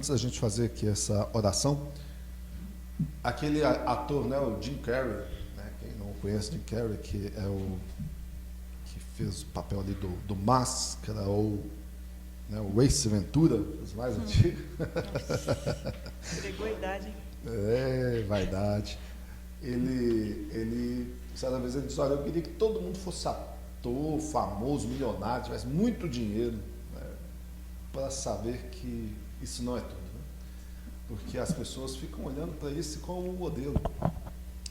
antes da gente fazer aqui essa oração, aquele ator, né, o Jim Carrey, né, quem não conhece Jim Carrey, que é o que fez o papel ali do Máscara, ou né, o Ace Ventura, os mais antigos. Entregou a idade, hein? É, vaidade. Ele, certa vez ele disse, olha, eu queria que todo mundo fosse ator, famoso, milionário, tivesse muito dinheiro, né, para saber que isso não é tudo, né? Porque as pessoas ficam olhando para isso como um modelo.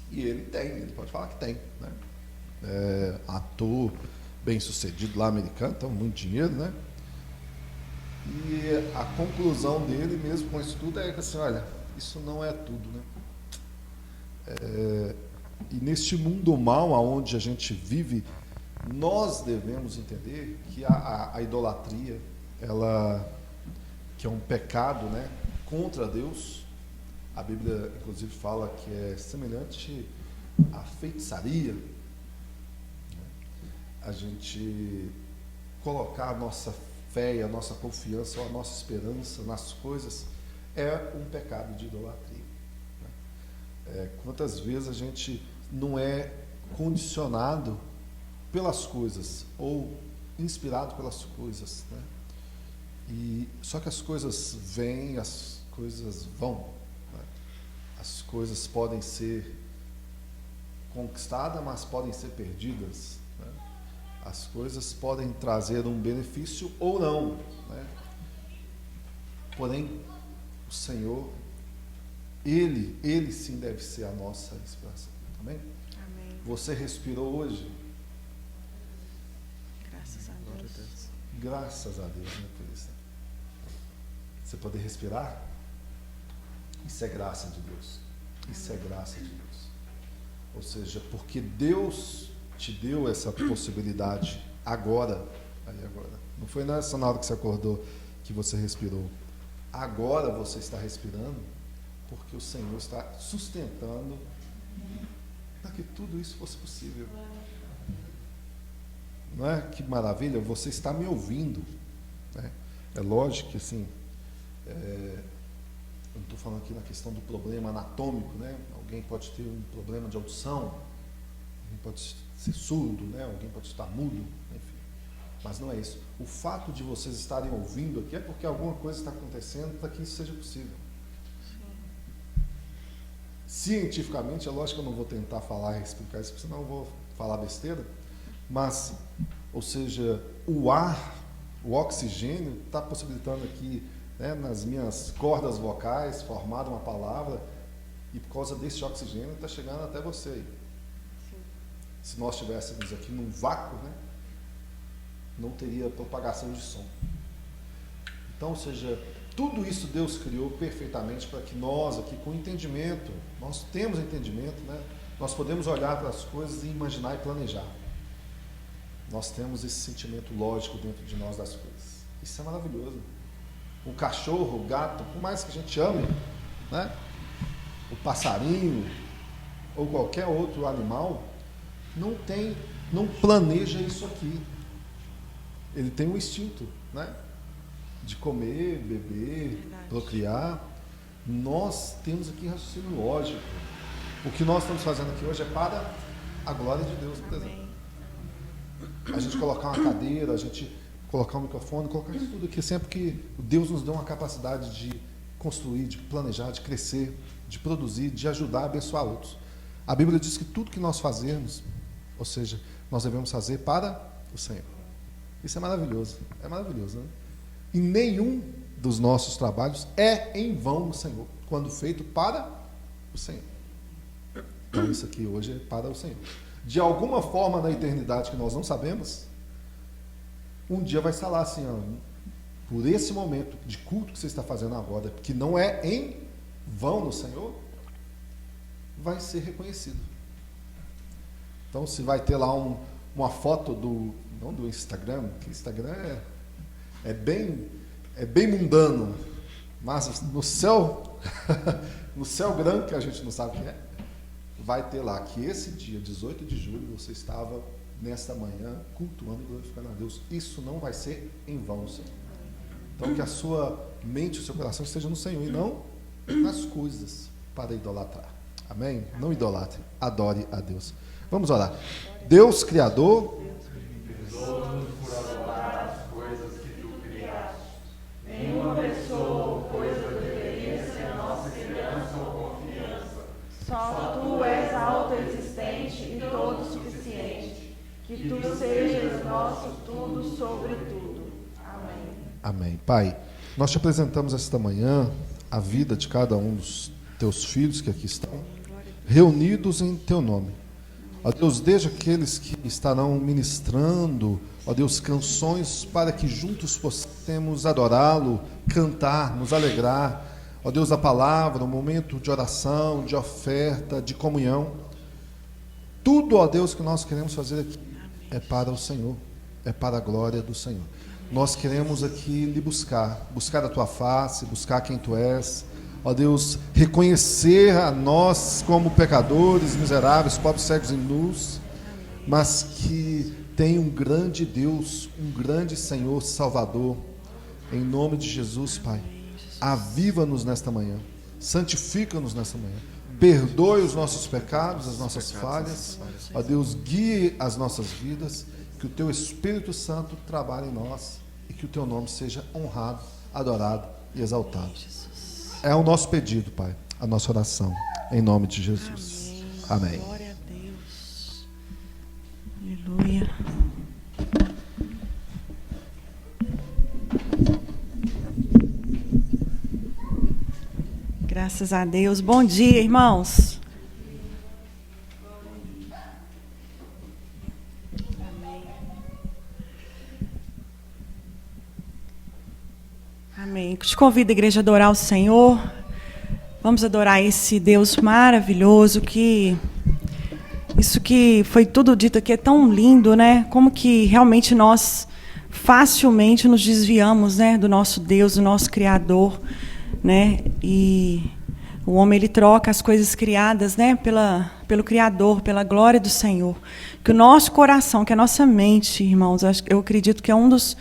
E ele pode falar que tem, né? Ator bem sucedido lá americano, então muito dinheiro, né? E a conclusão dele mesmo com isso tudo é que assim, olha, isso não é tudo, né? E neste mundo mal aonde a gente vive, nós devemos entender que a idolatria, ela, que é um pecado, né, contra Deus, a Bíblia inclusive fala que é semelhante à feitiçaria, né? A gente colocar a nossa fé, a nossa confiança ou a nossa esperança nas coisas é um pecado de idolatria. Quantas vezes a gente não é condicionado pelas coisas ou inspirado pelas coisas, né? Só que as coisas vêm, as coisas vão, né? As coisas podem ser conquistadas, mas podem ser perdidas, né? As coisas podem trazer um benefício ou não, né? Porém, o Senhor, Ele sim deve ser a nossa inspiração. Amém? Amém. Você respirou hoje? Graças a Deus. Graças a Deus, né, por isso. Você poder respirar? Isso é graça de Deus. Isso é graça de Deus. Ou seja, porque Deus te deu essa possibilidade agora. Não foi nessa hora que você acordou que você respirou. Agora você está respirando porque o Senhor está sustentando para que tudo isso fosse possível. Não é? Que maravilha, você está me ouvindo, né? É lógico que assim, eu não estou falando aqui na questão do problema anatômico, né? Alguém pode ter um problema de audição, alguém pode ser surdo, né? Alguém pode estar mudo, enfim. Mas não é isso. O fato de vocês estarem ouvindo aqui é porque alguma coisa está acontecendo para que isso seja possível. Cientificamente, é lógico que eu não vou tentar falar e explicar isso, porque senão eu vou falar besteira, mas, ou seja, o ar, o oxigênio está possibilitando aqui, né, nas minhas cordas vocais, formar uma palavra, e por causa desse oxigênio está chegando até você. Sim. Se nós estivéssemos aqui num vácuo, né, não teria propagação de som. Então, ou seja, tudo isso Deus criou perfeitamente para que nós aqui, com entendimento, nós temos entendimento, né? Nós podemos olhar para as coisas e imaginar e planejar. Nós temos esse sentimento lógico dentro de nós das coisas. Isso é maravilhoso. O cachorro, o gato, por mais que a gente ame, né? O passarinho ou qualquer outro animal, não planeja isso aqui. Ele tem um instinto, né? De comer, beber, Verdade. procriar. Nós temos aqui raciocínio lógico. O que nós estamos fazendo aqui hoje é para a glória de Deus, por exemplo. Amém. A gente colocar uma cadeira, a gente colocar um microfone, colocar isso tudo aqui, sempre que Deus nos deu uma capacidade de construir, de planejar, de crescer, de produzir, de ajudar a abençoar outros. A Bíblia diz que tudo que nós fazemos, ou seja, nós devemos fazer para o Senhor. Isso é maravilhoso, né? E nenhum dos nossos trabalhos é em vão no Senhor, quando feito para o Senhor. Então isso aqui hoje é para o Senhor. De alguma forma na eternidade que nós não sabemos, um dia vai estar lá assim, ó, por esse momento de culto que você está fazendo agora, que não é em vão no Senhor, vai ser reconhecido. Então se vai ter lá uma foto não do Instagram, que o Instagram é bem mundano, mas no céu, no céu branco, que a gente não sabe o que é, vai ter lá que esse dia, 18 de julho, você estava nesta manhã cultuando e glorificando a Deus. Isso não vai ser em vão, Senhor. Então que a sua mente, o seu coração esteja no Senhor e não nas coisas para idolatrar. Amém? Não idolatre, adore a Deus. Vamos orar. Deus Criador, Perdoa-nos por adorar as coisas que tu criaste. Nenhuma pessoa ou coisa deveria ser nossa segurança ou confiança. Só Tu és autoexistente e todo suficiente. Que tu sejas nosso tudo sobre tudo. Amém. amém. Pai, nós te apresentamos esta manhã a vida de cada um dos teus filhos que aqui estão, reunidos em teu nome. Ó Deus, desde aqueles que estarão ministrando, ó Deus, canções para que juntos possamos adorá-lo, cantar, nos alegrar. Ó Deus, a palavra, um momento de oração, de oferta, de comunhão. Tudo, ó Deus, que nós queremos fazer aqui é para o Senhor, é para a glória do Senhor. Nós queremos aqui lhe buscar a tua face, buscar quem tu és. Ó Deus, reconhecer a nós como pecadores, miseráveis, pobres, cegos e nus, mas que tem um grande Deus, um grande Senhor, Salvador. Em nome de Jesus, Pai, aviva-nos nesta manhã, santifica-nos nesta manhã, perdoe os nossos pecados, as nossas falhas. Ó Deus, guie as nossas vidas, que o Teu Espírito Santo trabalhe em nós e que o Teu nome seja honrado, adorado e exaltado. É o nosso pedido, Pai, a nossa oração, em nome de Jesus. Amém. Glória a Deus. Aleluia. Graças a Deus. Bom dia, irmãos. Amém. Amém. Te convido a igreja a adorar o Senhor. Vamos adorar esse Deus maravilhoso, que isso que foi tudo dito aqui é tão lindo, né? Como que realmente nós facilmente nos desviamos, né, do nosso Deus, do nosso Criador, né? E o homem, ele troca as coisas criadas, né, pelo Criador, pela glória do Senhor. Que o nosso coração, que a nossa mente, irmãos, eu acredito que é um dos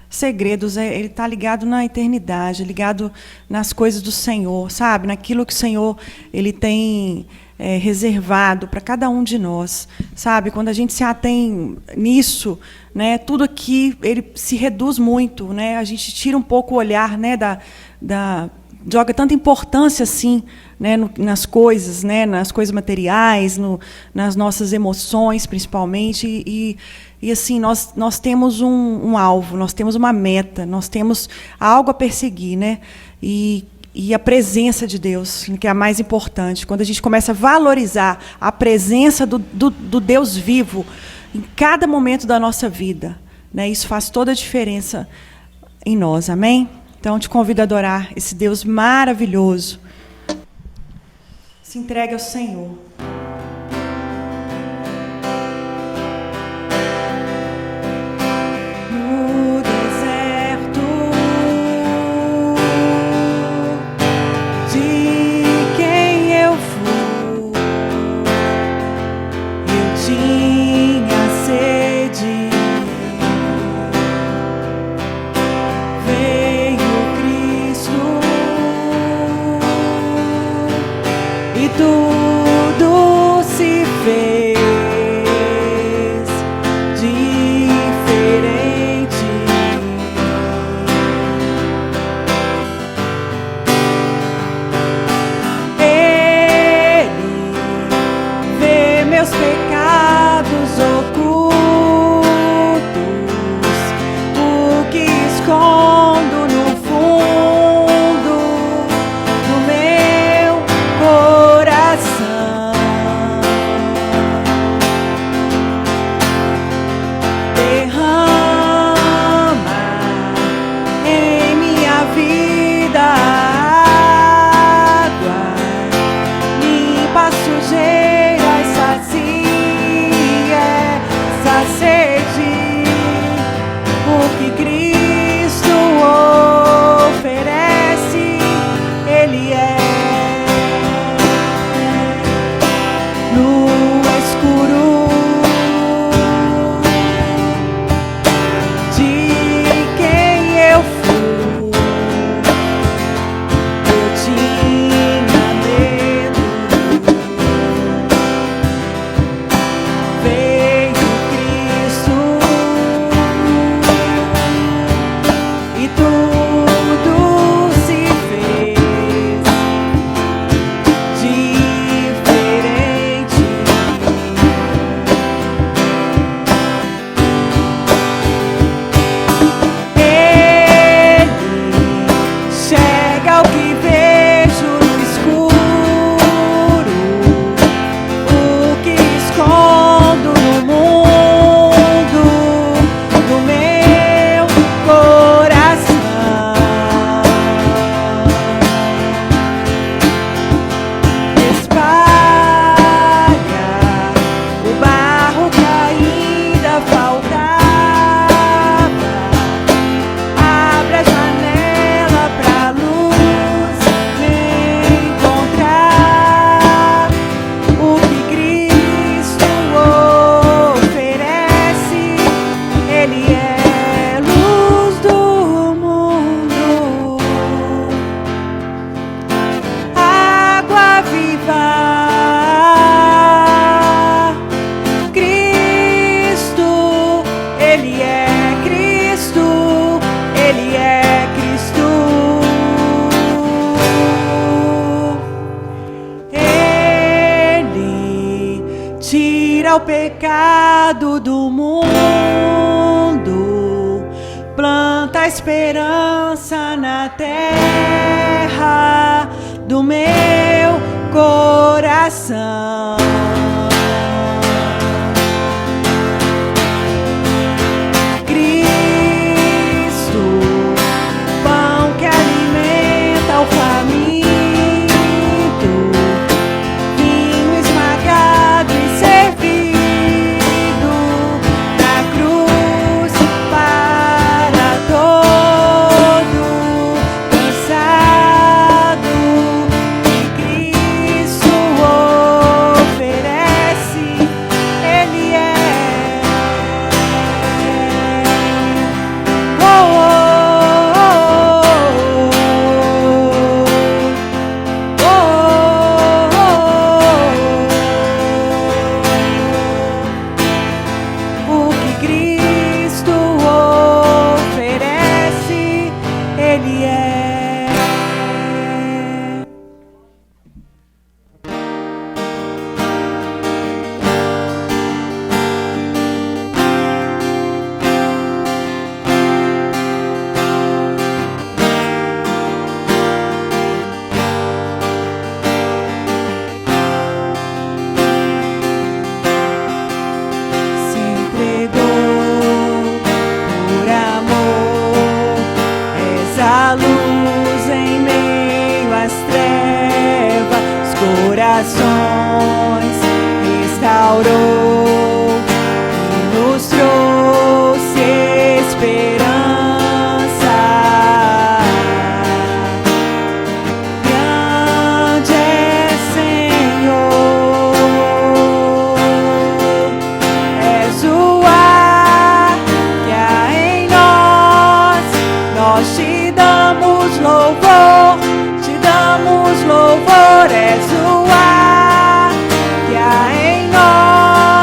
segredos, ele está ligado na eternidade, ligado nas coisas do Senhor, sabe? Naquilo que o Senhor ele tem reservado para cada um de nós, sabe? Quando a gente se atém nisso, né, tudo aqui ele se reduz muito, né? A gente tira um pouco o olhar, né, joga tanta importância assim, né, nas coisas, né, nas coisas materiais, nas nossas emoções, principalmente, e assim nós temos um alvo, nós temos uma meta, nós temos algo a perseguir, né, e a presença de Deus, que é a mais importante. Quando a gente começa a valorizar a presença do Deus vivo em cada momento da nossa vida, né, isso faz toda a diferença em nós, amém? Então, te convido a adorar esse Deus maravilhoso. Se entregue ao Senhor. No deserto de quem eu fui, eu tinha sede. E tudo se fez diferente. Ele vê meus pecados ocultos, o que escondo no fundo do meu coração. o pecado do mundo, planta a esperança na terra do meu coração. És o ar que há em nós.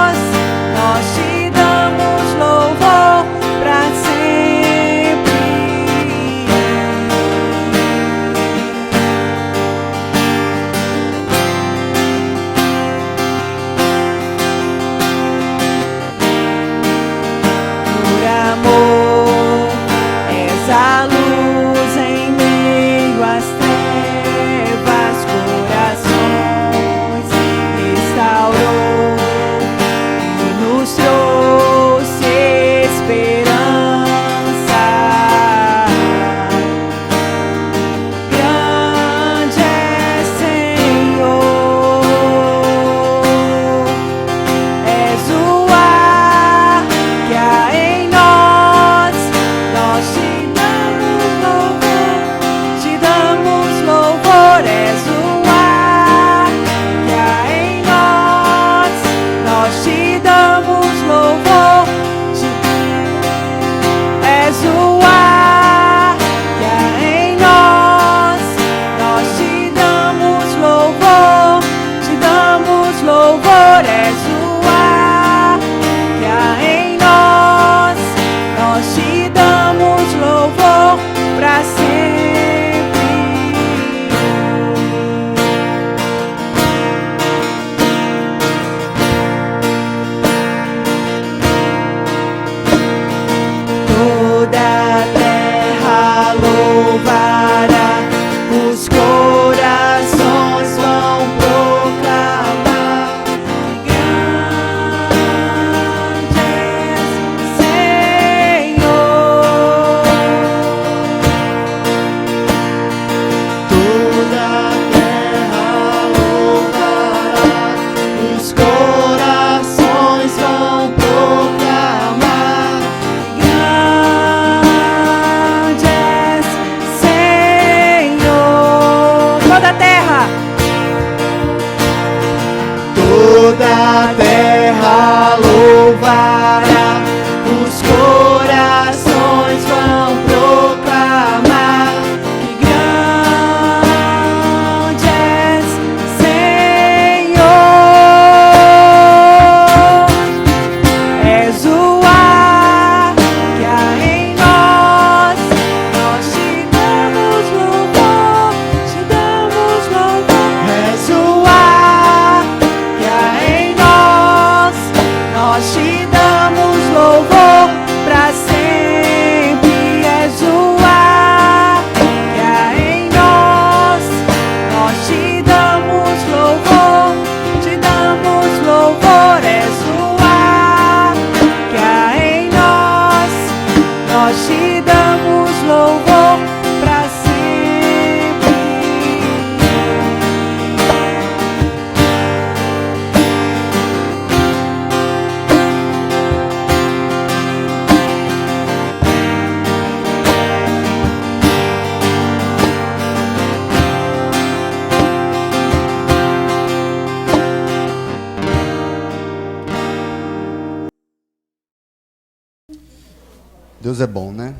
Deus é bom, né?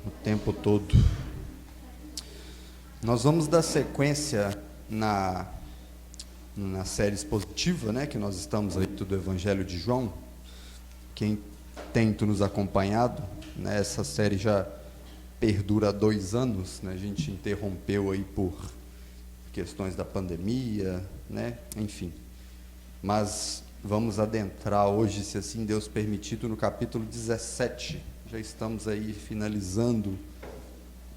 O tempo todo. Nós vamos dar sequência na série expositiva, né? Que nós estamos aí do Evangelho de João. Quem tem nos acompanhado, né? Essa série já perdura há 2 anos, né? A gente interrompeu aí por questões da pandemia, né? Enfim. Mas vamos adentrar hoje, se assim Deus permitir, no capítulo 17. Já estamos aí finalizando,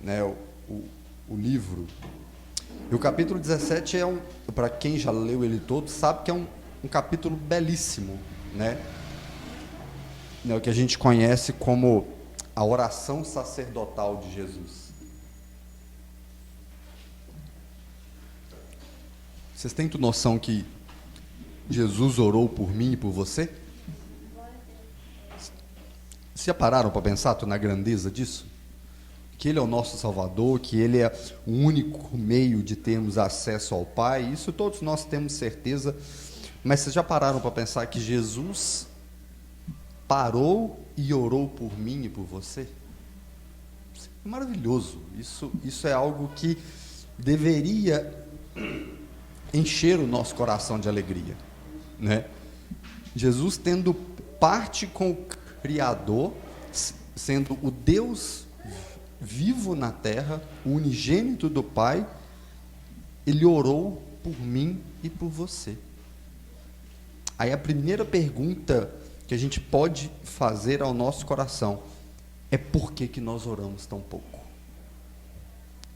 né, o livro. E o capítulo 17 para quem já leu ele todo, sabe que é um capítulo belíssimo, né? É o que a gente conhece como a oração sacerdotal de Jesus. Vocês têm noção que Jesus orou por mim e por você? Se já pararam para pensar na grandeza disso? Que Ele é o nosso Salvador, que Ele é o único meio de termos acesso ao Pai, isso todos nós temos certeza, mas vocês já pararam para pensar que Jesus parou e orou por mim e por você? Isso é maravilhoso, isso é algo que deveria encher o nosso coração de alegria, né? Jesus tendo parte com o Criador, sendo o Deus vivo na terra, o unigênito do Pai, Ele orou por mim e por você. Aí a primeira pergunta que a gente pode fazer ao nosso coração é: por que nós oramos tão pouco?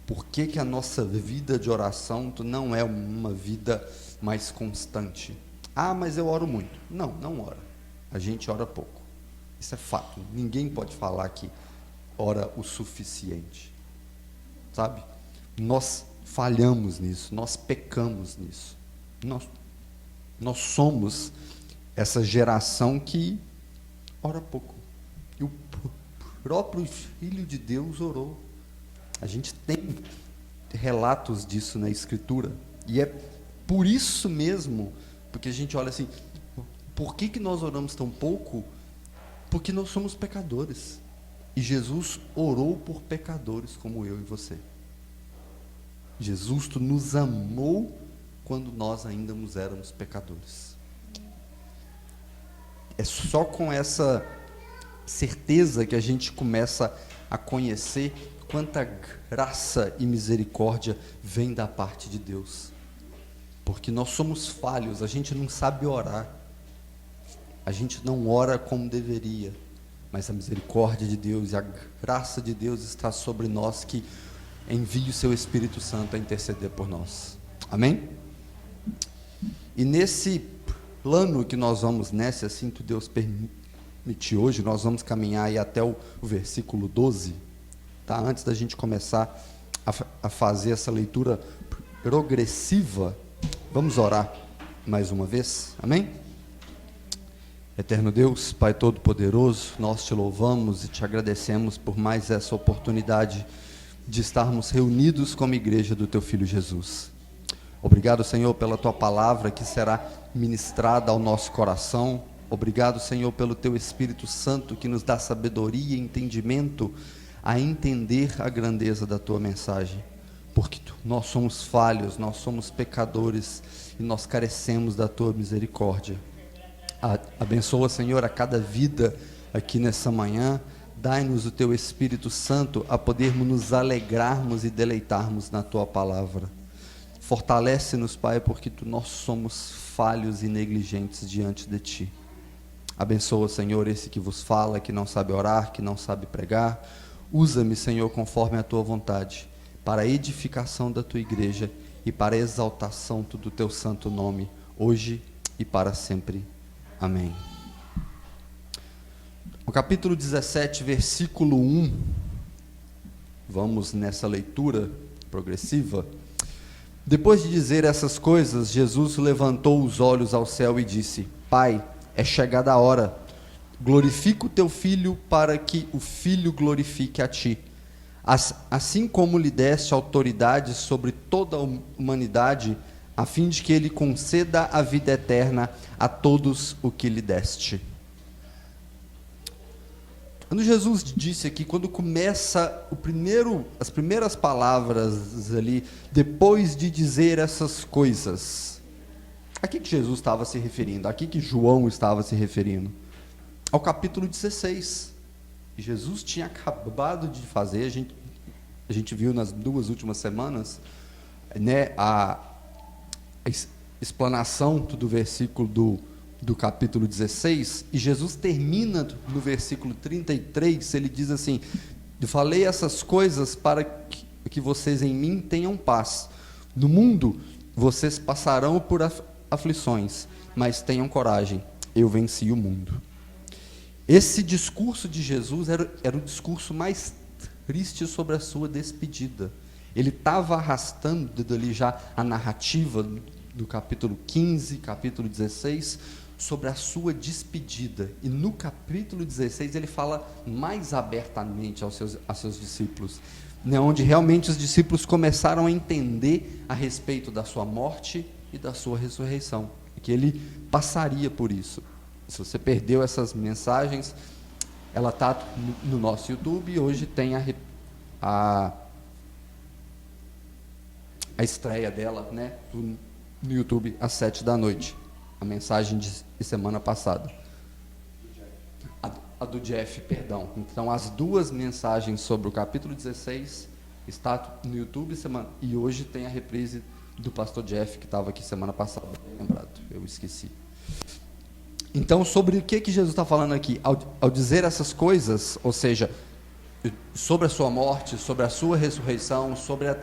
Por que a nossa vida de oração não é uma vida mais constante? Ah, mas eu oro muito. Não ora. A gente ora pouco. Isso é fato. Ninguém pode falar que ora o suficiente. Sabe? Nós falhamos nisso, nós pecamos nisso. Nós somos essa geração que ora pouco. E o próprio Filho de Deus orou. A gente tem relatos disso na Escritura. E é por isso mesmo, porque a gente olha assim, por que nós oramos tão pouco? Porque nós somos pecadores. E Jesus orou por pecadores como eu e você. Jesus nos amou quando nós ainda nos éramos pecadores. É só com essa certeza que a gente começa a conhecer quanta graça e misericórdia vem da parte de Deus. Porque nós somos falhos, a gente não sabe orar. A gente não ora como deveria, mas a misericórdia de Deus e a graça de Deus está sobre nós, que envie o seu Espírito Santo a interceder por nós. Amém? E nesse plano que nós vamos, se assim Deus permitir hoje, nós vamos caminhar aí até o versículo 12, tá? Antes da gente começar a fazer essa leitura progressiva, vamos orar mais uma vez, amém? Eterno Deus, Pai Todo-Poderoso, nós te louvamos e te agradecemos por mais essa oportunidade de estarmos reunidos como igreja do Teu Filho Jesus. Obrigado, Senhor, pela Tua palavra que será ministrada ao nosso coração. Obrigado, Senhor, pelo Teu Espírito Santo que nos dá sabedoria e entendimento a entender a grandeza da Tua mensagem. Porque nós somos falhos, nós somos pecadores e nós carecemos da Tua misericórdia. Abençoa, Senhor, a cada vida aqui nessa manhã. Dai-nos o Teu Espírito Santo a podermos nos alegrarmos e deleitarmos na Tua palavra. Fortalece-nos, Pai, porque nós somos falhos e negligentes diante de Ti. Abençoa, Senhor, esse que vos fala, que não sabe orar, que não sabe pregar. Usa-me, Senhor, conforme a Tua vontade, para a edificação da Tua igreja e para a exaltação do Teu santo nome, hoje e para sempre. Amém. O capítulo 17, versículo 1, vamos nessa leitura progressiva. Depois de dizer essas coisas, Jesus levantou os olhos ao céu e disse: Pai, é chegada a hora, glorifica o teu Filho para que o Filho glorifique a ti. Assim como lhe deste autoridade sobre toda a humanidade, a fim de que ele conceda a vida eterna a todos o que lhe deste. Quando Jesus disse aqui, quando começa as primeiras palavras ali, depois de dizer essas coisas, a que Jesus estava se referindo? A que João estava se referindo? Ao capítulo 16. E Jesus tinha acabado de fazer, a gente viu nas 2 últimas semanas, né, a explanação do versículo do capítulo 16, e Jesus termina no versículo 33, ele diz assim: eu falei essas coisas para que vocês em mim tenham paz. No mundo vocês passarão por aflições, mas tenham coragem, eu venci o mundo. Esse discurso de Jesus era o discurso mais triste sobre a sua despedida. Ele estava arrastando dali já a narrativa do capítulo 15, capítulo 16, sobre a sua despedida. E no capítulo 16 ele fala mais abertamente aos seus discípulos, né, onde realmente os discípulos começaram a entender a respeito da sua morte e da sua ressurreição, que ele passaria por isso. Se você perdeu essas mensagens, ela está no nosso YouTube, e hoje tem a estreia dela, né, no YouTube às 7 da noite, a mensagem de semana passada, a do Jeff, perdão. Então as 2 mensagens sobre o capítulo 16 está no YouTube e hoje tem a reprise do pastor Jeff, que estava aqui semana passada, bem lembrado, eu esqueci. Então, sobre o que Jesus está falando aqui? Ao dizer essas coisas, ou seja, sobre a sua morte, sobre a sua ressurreição, sobre a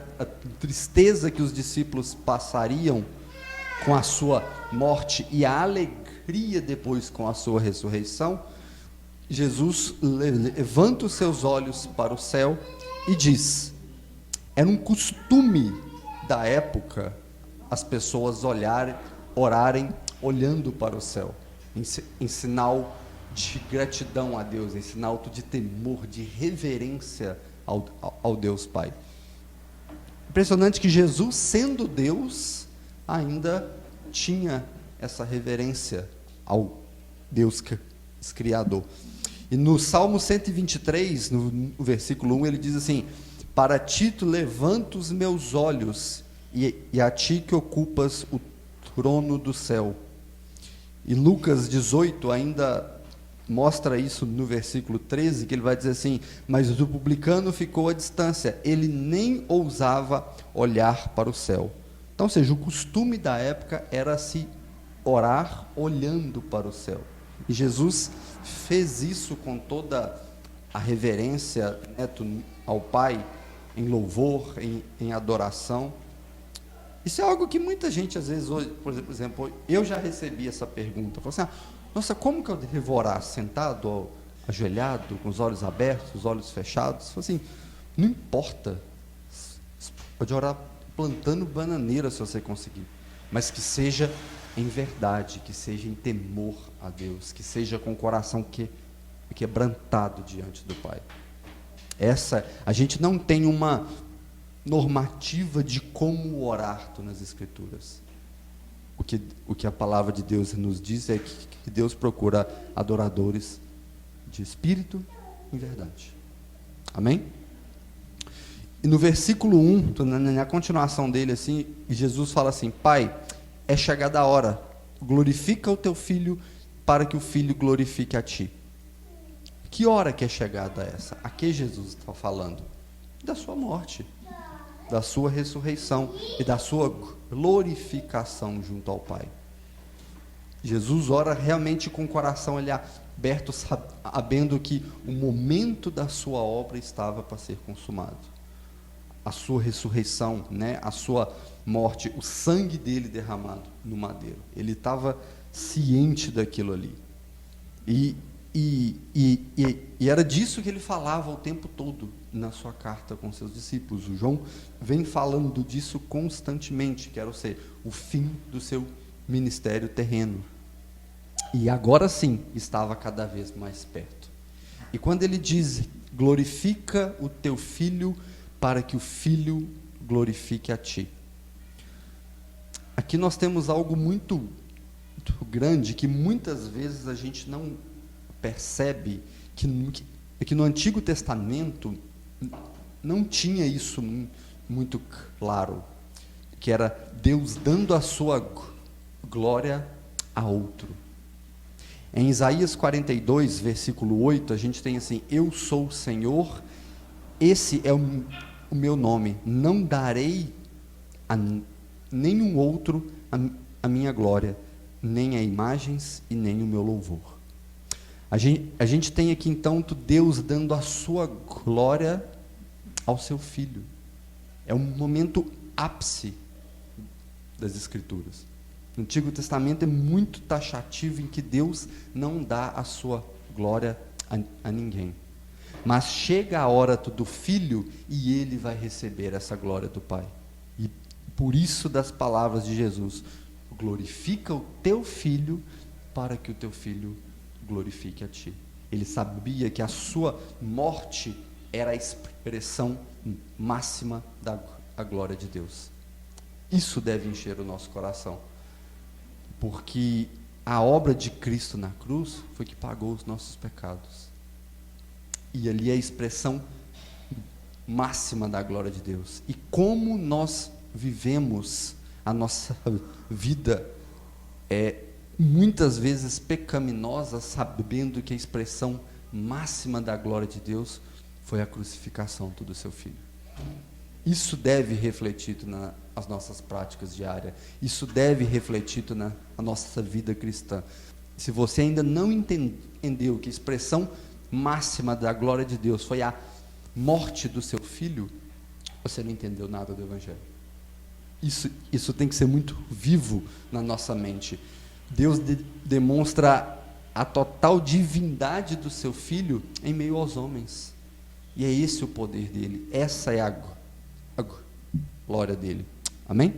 tristeza que os discípulos passariam com a sua morte e a alegria depois com a sua ressurreição, Jesus levanta os seus olhos para o céu e diz: era um costume da época as pessoas orarem olhando para o céu, em sinal de gratidão a Deus, em sinal de temor, de reverência ao Deus Pai. Impressionante que Jesus, sendo Deus, ainda tinha essa reverência ao Deus Criador. E no Salmo 123, no versículo 1, ele diz assim: para ti tu levanto os meus olhos, e a ti que ocupas o trono do céu. E Lucas 18 ainda mostra isso no versículo 13, que ele vai dizer assim: mas o publicano ficou à distância, ele nem ousava olhar para o céu. Então, ou seja, o costume da época era se orar olhando para o céu. E Jesus fez isso com toda a reverência, né, ao Pai, em louvor, em adoração. Isso é algo que muita gente, às vezes, hoje, por exemplo, eu já recebi essa pergunta. Falei assim: nossa, como que eu devo orar? Sentado, ajoelhado, com os olhos abertos, os olhos fechados? Falei assim: não importa. Você pode orar plantando bananeira, se você conseguir. Mas que seja em verdade, que seja em temor a Deus, que seja com o coração quebrantado diante do Pai. A gente não tem uma normativa de como orar nas Escrituras. O que a palavra de Deus nos diz é que Deus procura adoradores de espírito e verdade. Amém? E no versículo 1, na continuação dele, assim, Jesus fala assim: Pai, é chegada a hora, glorifica o teu filho, para que o filho glorifique a ti. Que hora que é chegada essa? A que Jesus está falando? Da sua morte, da sua ressurreição e da sua glorificação junto ao Pai. Jesus ora realmente com o coração aberto, sabendo que o momento da sua obra estava para ser consumado. A sua ressurreição, né, a sua morte, o sangue dele derramado no madeiro. Ele estava ciente daquilo ali. E era disso que ele falava o tempo todo na sua carta com seus discípulos. O João vem falando disso constantemente, que era o fim do seu ministério terreno. E agora sim, estava cada vez mais perto. E quando ele diz: glorifica o teu filho, para que o filho glorifique a ti. Aqui nós temos algo muito grande, que muitas vezes a gente não percebe, é que no Antigo Testamento não tinha isso muito claro, que era Deus dando a sua glória a outro. Em Isaías 42, versículo 8, a gente tem assim: eu sou o Senhor, esse é o meu nome, não darei a nenhum outro a minha glória, nem a imagens e nem o meu louvor. A gente tem aqui então Deus dando a sua glória ao seu Filho. É um momento ápice das Escrituras. No Antigo Testamento é muito taxativo em que Deus não dá a sua glória a ninguém. Mas chega a hora do Filho e ele vai receber essa glória do Pai. E por isso das palavras de Jesus: glorifica o teu Filho, para que o teu Filho glorifique a ti. Ele sabia que a sua morte era a expressão máxima da glória de Deus. Isso deve encher o nosso coração, porque a obra de Cristo na cruz foi que pagou os nossos pecados, e ali é a expressão máxima da glória de Deus. E como nós vivemos a nossa vida muitas vezes pecaminosa, sabendo que a expressão máxima da glória de Deus foi a crucificação do seu Filho. Isso deve refletir nas nossas práticas diárias, isso deve refletir na nossa vida cristã. Se você ainda não entendeu que a expressão máxima da glória de Deus foi a morte do seu Filho, você não entendeu nada do Evangelho. Isso tem que ser muito vivo na nossa mente. Deus demonstra a total divindade do seu Filho em meio aos homens, e é esse o poder dele, essa é a glória dele. Amém?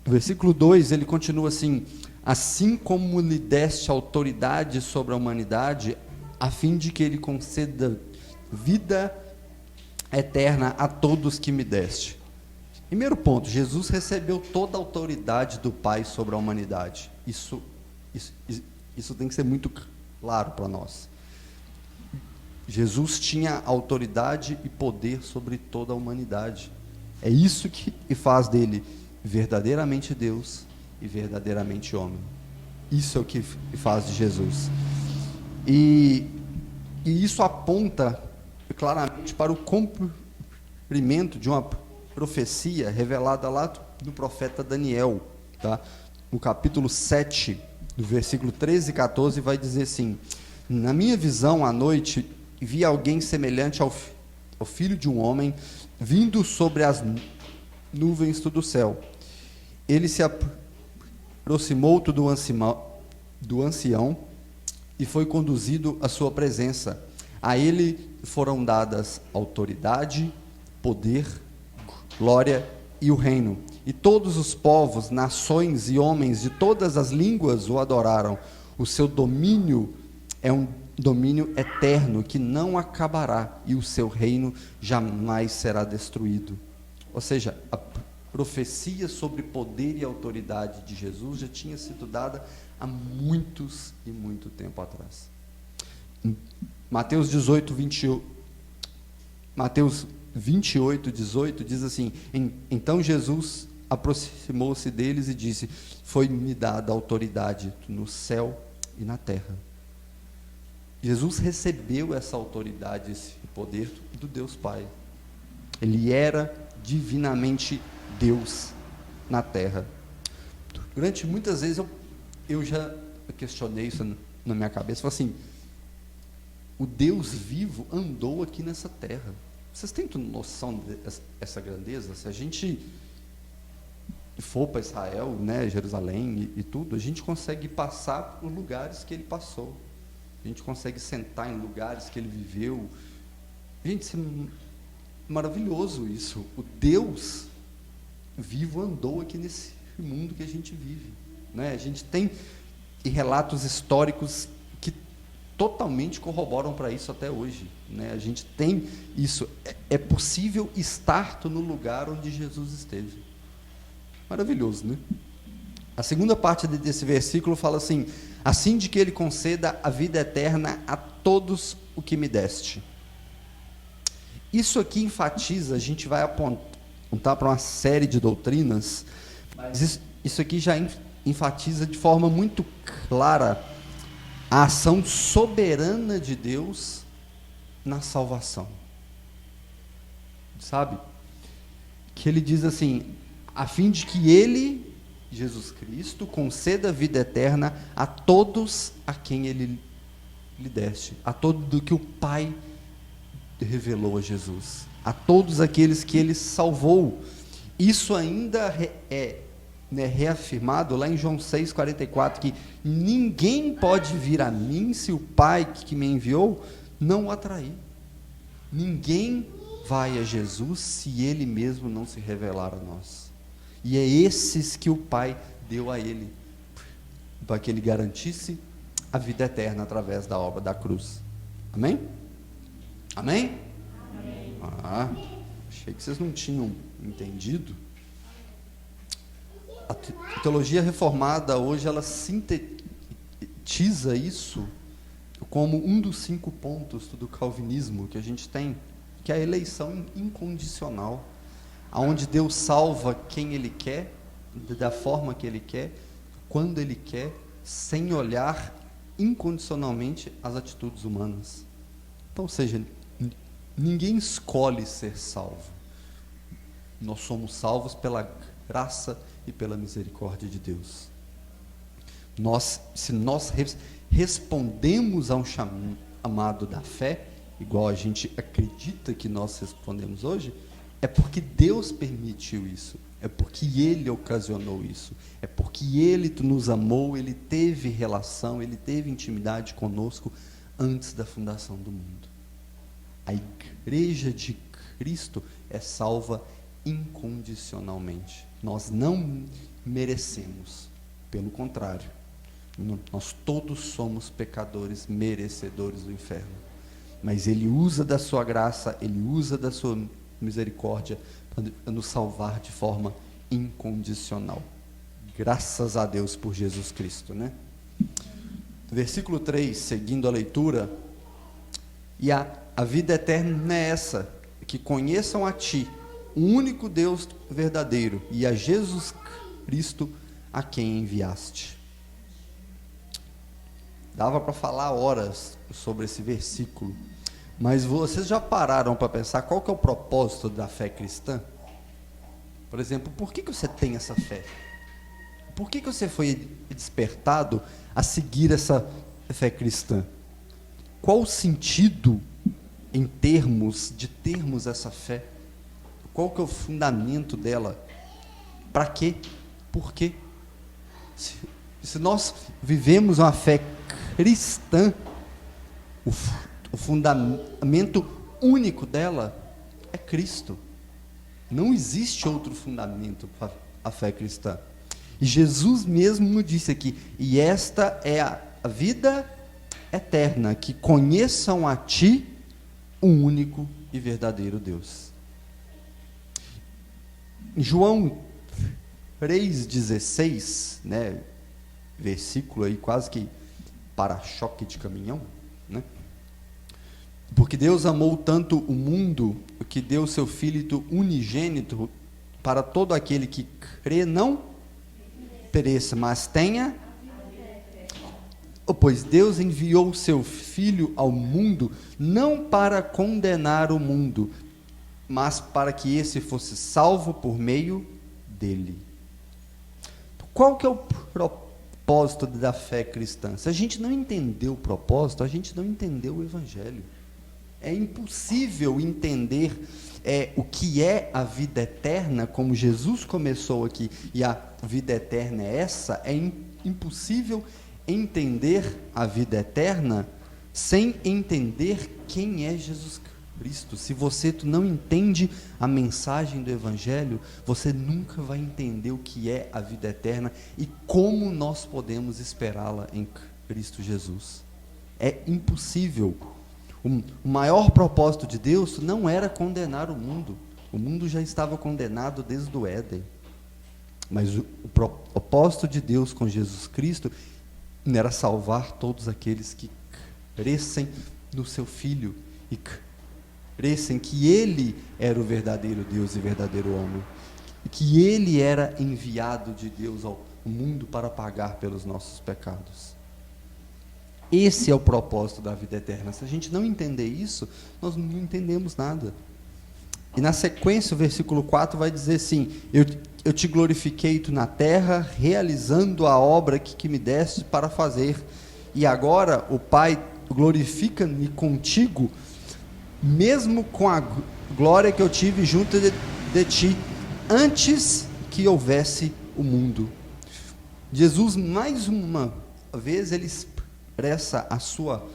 No versículo 2 ele continua assim: assim como lhe deste autoridade sobre a humanidade, a fim de que ele conceda vida eterna a todos que me deste. Primeiro ponto: Jesus recebeu toda a autoridade do Pai sobre a humanidade. Isso tem que ser muito claro para nós. Jesus tinha autoridade e poder sobre toda a humanidade. É isso que faz dele verdadeiramente Deus e verdadeiramente homem. Isso é o que faz de Jesus. E isso aponta claramente para o cumprimento de uma profecia revelada lá do profeta Daniel, tá? No capítulo 7, do versículo 13 e 14, vai dizer assim: na minha visão à noite vi alguém semelhante ao filho de um homem vindo sobre as nuvens do céu. Ele se aproximou do ancião e foi conduzido à sua presença. A ele foram dadas autoridade, poder, glória e o reino. E todos os povos, nações e homens de todas as línguas o adoraram. O seu domínio é um domínio eterno que não acabará, e o seu reino jamais será destruído. Ou seja, a profecia sobre poder e autoridade de Jesus já tinha sido dada há muitos e muito tempo atrás. Mateus 28, 18 diz assim: então Jesus aproximou-se deles e disse: foi-me dada autoridade no céu e na terra. Jesus recebeu essa autoridade, esse poder do Deus Pai. Ele era divinamente Deus na terra. Durante muitas vezes eu já questionei isso na minha cabeça. Falei assim: o Deus vivo andou aqui nessa terra. Vocês têm noção dessa grandeza? Se a gente for para Israel, né, Jerusalém e tudo, a gente consegue passar por lugares que ele passou. A gente consegue sentar em lugares que ele viveu. Gente, isso é maravilhoso isso. O Deus vivo andou aqui nesse mundo que a gente vive, né? A gente tem relatos históricos que totalmente corroboram para isso até hoje, né? A gente tem isso. É possível estar no lugar onde Jesus esteve. Maravilhoso, né? A segunda parte desse versículo fala assim: assim de que ele conceda a vida eterna a todos o que me deste. Isso aqui enfatiza, a gente vai apontar para uma série de doutrinas, mas isso aqui já enfatiza de forma muito clara a ação soberana de Deus na salvação. Sabe? Que ele diz assim, a fim de que ele, Jesus Cristo, conceda a vida eterna a todos a quem ele lhe deste, a todo que o Pai revelou a Jesus, a todos aqueles que ele salvou. Isso ainda é reafirmado lá em João 6,44, que ninguém pode vir a mim se o Pai que me enviou não o atrair. Ninguém vai a Jesus se ele mesmo não se revelar a nós. E é esses que o Pai deu a ele, para que ele garantisse a vida eterna através da obra da cruz. Amém? Amém? Amém. Achei que vocês não tinham entendido. A teologia reformada hoje, ela sintetiza isso como um dos 5 pontos do calvinismo que a gente tem, que é a eleição incondicional, aonde Deus salva quem Ele quer, da forma que Ele quer, quando Ele quer, sem olhar incondicionalmente as atitudes humanas. Então, ou seja, ninguém escolhe ser salvo. Nós somos salvos pela graça e pela misericórdia de Deus. Se nós respondemos a um chamado da fé, igual a gente acredita que nós respondemos hoje, é porque Deus permitiu isso, é porque Ele ocasionou isso, é porque Ele nos amou, Ele teve relação, Ele teve intimidade conosco antes da fundação do mundo. A igreja de Cristo é salva incondicionalmente. Nós não merecemos, pelo contrário, nós todos somos pecadores merecedores do inferno, mas Ele usa da sua graça, Ele usa da sua misericórdia para nos salvar de forma incondicional. Graças a Deus por Jesus Cristo, né? Versículo 3, seguindo a leitura, e a vida eterna é essa, que conheçam a Ti, o único Deus verdadeiro, e a Jesus Cristo a quem enviaste. Dava para falar horas sobre esse versículo, mas vocês já pararam para pensar qual que é o propósito da fé cristã? Por exemplo, por que você tem essa fé? Por que você foi despertado a seguir essa fé cristã? Qual o sentido em termos de termos essa fé? Qual que é o fundamento dela? Para quê? Por quê? Se nós vivemos uma fé cristã, o fundamento único dela é Cristo. Não existe outro fundamento para a fé cristã. E Jesus mesmo disse aqui, e esta é a vida eterna, que conheçam a Ti, o único e verdadeiro Deus. Em João 3,16, né, versículo aí quase que para-choque de caminhão, né? Porque Deus amou tanto o mundo que deu seu Filho unigênito para todo aquele que crê não pereça, mas tenha. Pois Deus enviou o seu Filho ao mundo não para condenar o mundo, mas para que esse fosse salvo por meio dele. Qual que é o propósito da fé cristã? Se a gente não entender o propósito, a gente não entendeu o Evangelho. É impossível entender o que é a vida eterna, como Jesus começou aqui, e a vida eterna é essa, é impossível entender a vida eterna sem entender quem é Jesus Cristo. Se você não entende a mensagem do Evangelho, você nunca vai entender o que é a vida eterna e como nós podemos esperá-la em Cristo Jesus. É impossível. O maior propósito de Deus não era condenar o mundo já estava condenado desde o Éden, mas o propósito de Deus com Jesus Cristo era salvar todos aqueles que crescem no seu Filho e crescem que Ele era o verdadeiro Deus e verdadeiro homem, e que Ele era enviado de Deus ao mundo para pagar pelos nossos pecados. Esse é o propósito da vida eterna. Se a gente não entender isso, nós não entendemos nada. E na sequência, o versículo 4 vai dizer assim: eu te glorifiquei tu na terra, realizando a obra que me deste para fazer. E agora, o Pai, glorifica-me contigo, mesmo com a glória que eu tive junto de ti, antes que houvesse o mundo. Jesus, mais uma vez, ele expressa a sua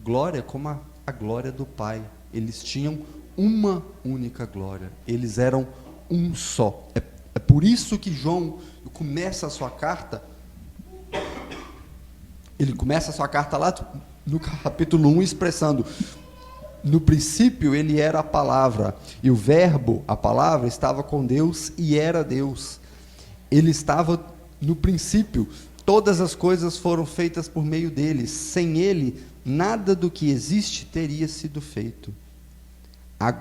glória como a glória do Pai. Eles tinham uma única glória, eles eram um só. É por isso que João começa a sua carta, ele começa a sua carta lá no capítulo 1 expressando: no princípio ele era a palavra, e o verbo, a palavra, estava com Deus e era Deus. Ele estava no princípio, todas as coisas foram feitas por meio dele, sem ele, nada do que existe teria sido feito. A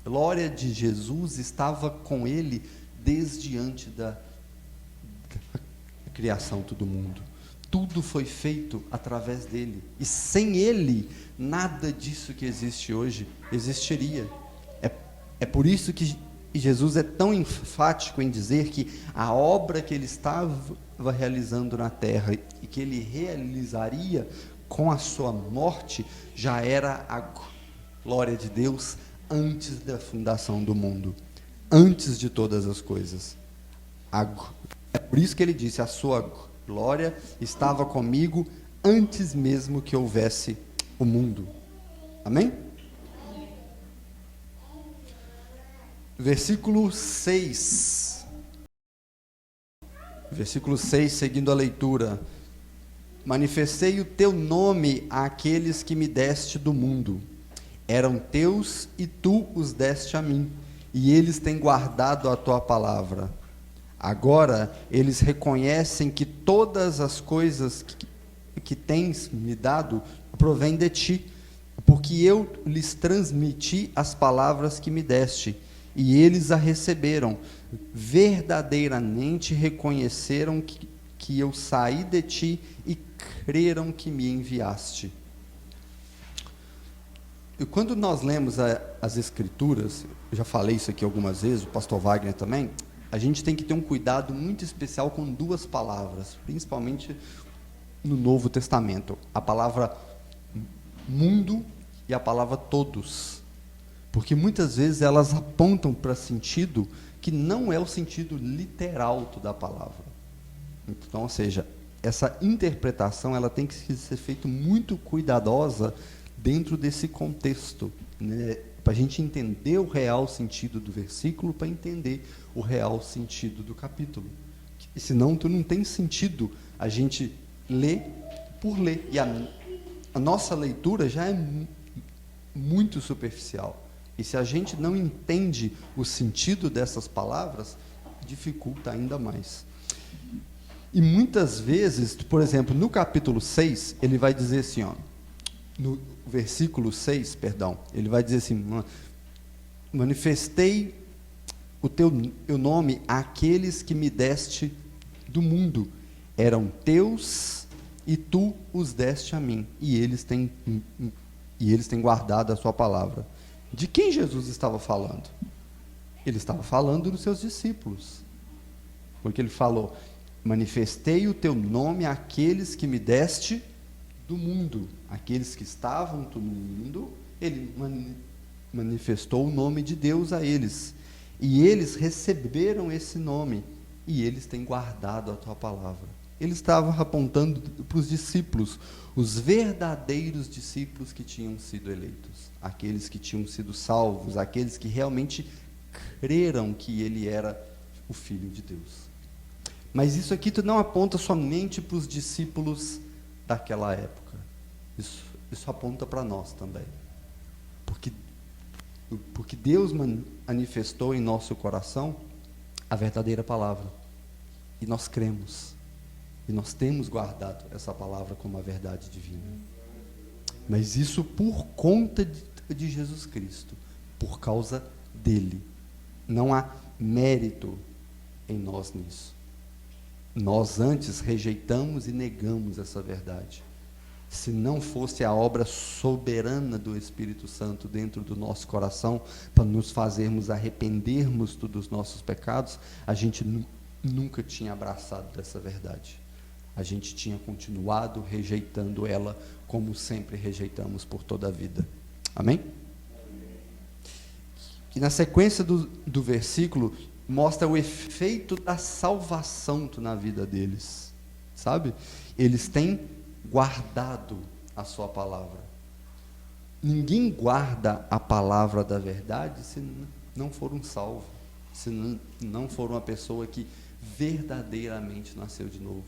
glória de Jesus estava com ele desde antes da criação do mundo. Tudo foi feito através dele, e sem ele, nada disso que existe hoje existiria. É por isso que Jesus é tão enfático em dizer que a obra que ele estava realizando na terra e que ele realizaria com a sua morte já era a glória de Deus antes da fundação do mundo, antes de todas as coisas. É por isso que ele disse: a sua glória estava comigo antes mesmo que houvesse o mundo. Amém? Versículo 6. Versículo 6, seguindo a leitura: manifestei o teu nome àqueles que me deste do mundo. Eram teus e tu os deste a mim, e eles têm guardado a tua palavra. Agora eles reconhecem que todas as coisas que tens me dado provêm de ti, porque eu lhes transmiti as palavras que me deste, e eles a receberam. Verdadeiramente reconheceram que eu saí de ti e creram que me enviaste. E quando nós lemos as Escrituras, eu já falei isso aqui algumas vezes, o pastor Wagner também, a gente tem que ter um cuidado muito especial com duas palavras, principalmente no Novo Testamento: a palavra mundo e a palavra todos, porque muitas vezes elas apontam para sentido que não é o sentido literal da palavra. Então, ou seja, essa interpretação ela tem que ser feita muito cuidadosa dentro desse contexto, né? Para a gente entender o real sentido do versículo, para entender o real sentido do capítulo. E senão não tem sentido a gente ler por ler. E a nossa leitura já é muito superficial. E se a gente não entende o sentido dessas palavras, dificulta ainda mais. E muitas vezes, por exemplo, no capítulo 6, ele vai dizer assim, ó, no versículo 6, perdão, ele vai dizer assim: manifestei o teu nome àqueles que me deste do mundo, eram teus e tu os deste a mim, e eles têm guardado a sua palavra. De quem Jesus estava falando? Ele estava falando dos seus discípulos, porque ele falou: manifestei o teu nome àqueles que me deste do mundo. Aqueles que estavam no mundo, ele manifestou o nome de Deus a eles, e eles receberam esse nome, e eles têm guardado a tua palavra. Ele estava apontando para os discípulos, os verdadeiros discípulos que tinham sido eleitos, aqueles que tinham sido salvos, aqueles que realmente creram que ele era o Filho de Deus. Mas isso aqui não aponta somente para os discípulos daquela época. Isso aponta para nós também. Porque Deus manifestou em nosso coração a verdadeira palavra. E nós cremos. E nós temos guardado essa palavra como a verdade divina. Mas isso por conta de Jesus Cristo, por causa dele. Não há mérito em nós nisso. Nós antes rejeitamos e negamos essa verdade. Se não fosse a obra soberana do Espírito Santo dentro do nosso coração, para nos fazermos arrependermos dos nossos pecados, a gente nunca tinha abraçado dessa verdade. A gente tinha continuado rejeitando ela, como sempre rejeitamos por toda a vida. Amém? E na sequência do versículo, mostra o efeito da salvação na vida deles. Sabe? Eles têm guardado a sua palavra. Ninguém guarda a palavra da verdade se não for um salvo, se não for uma pessoa que verdadeiramente nasceu de novo.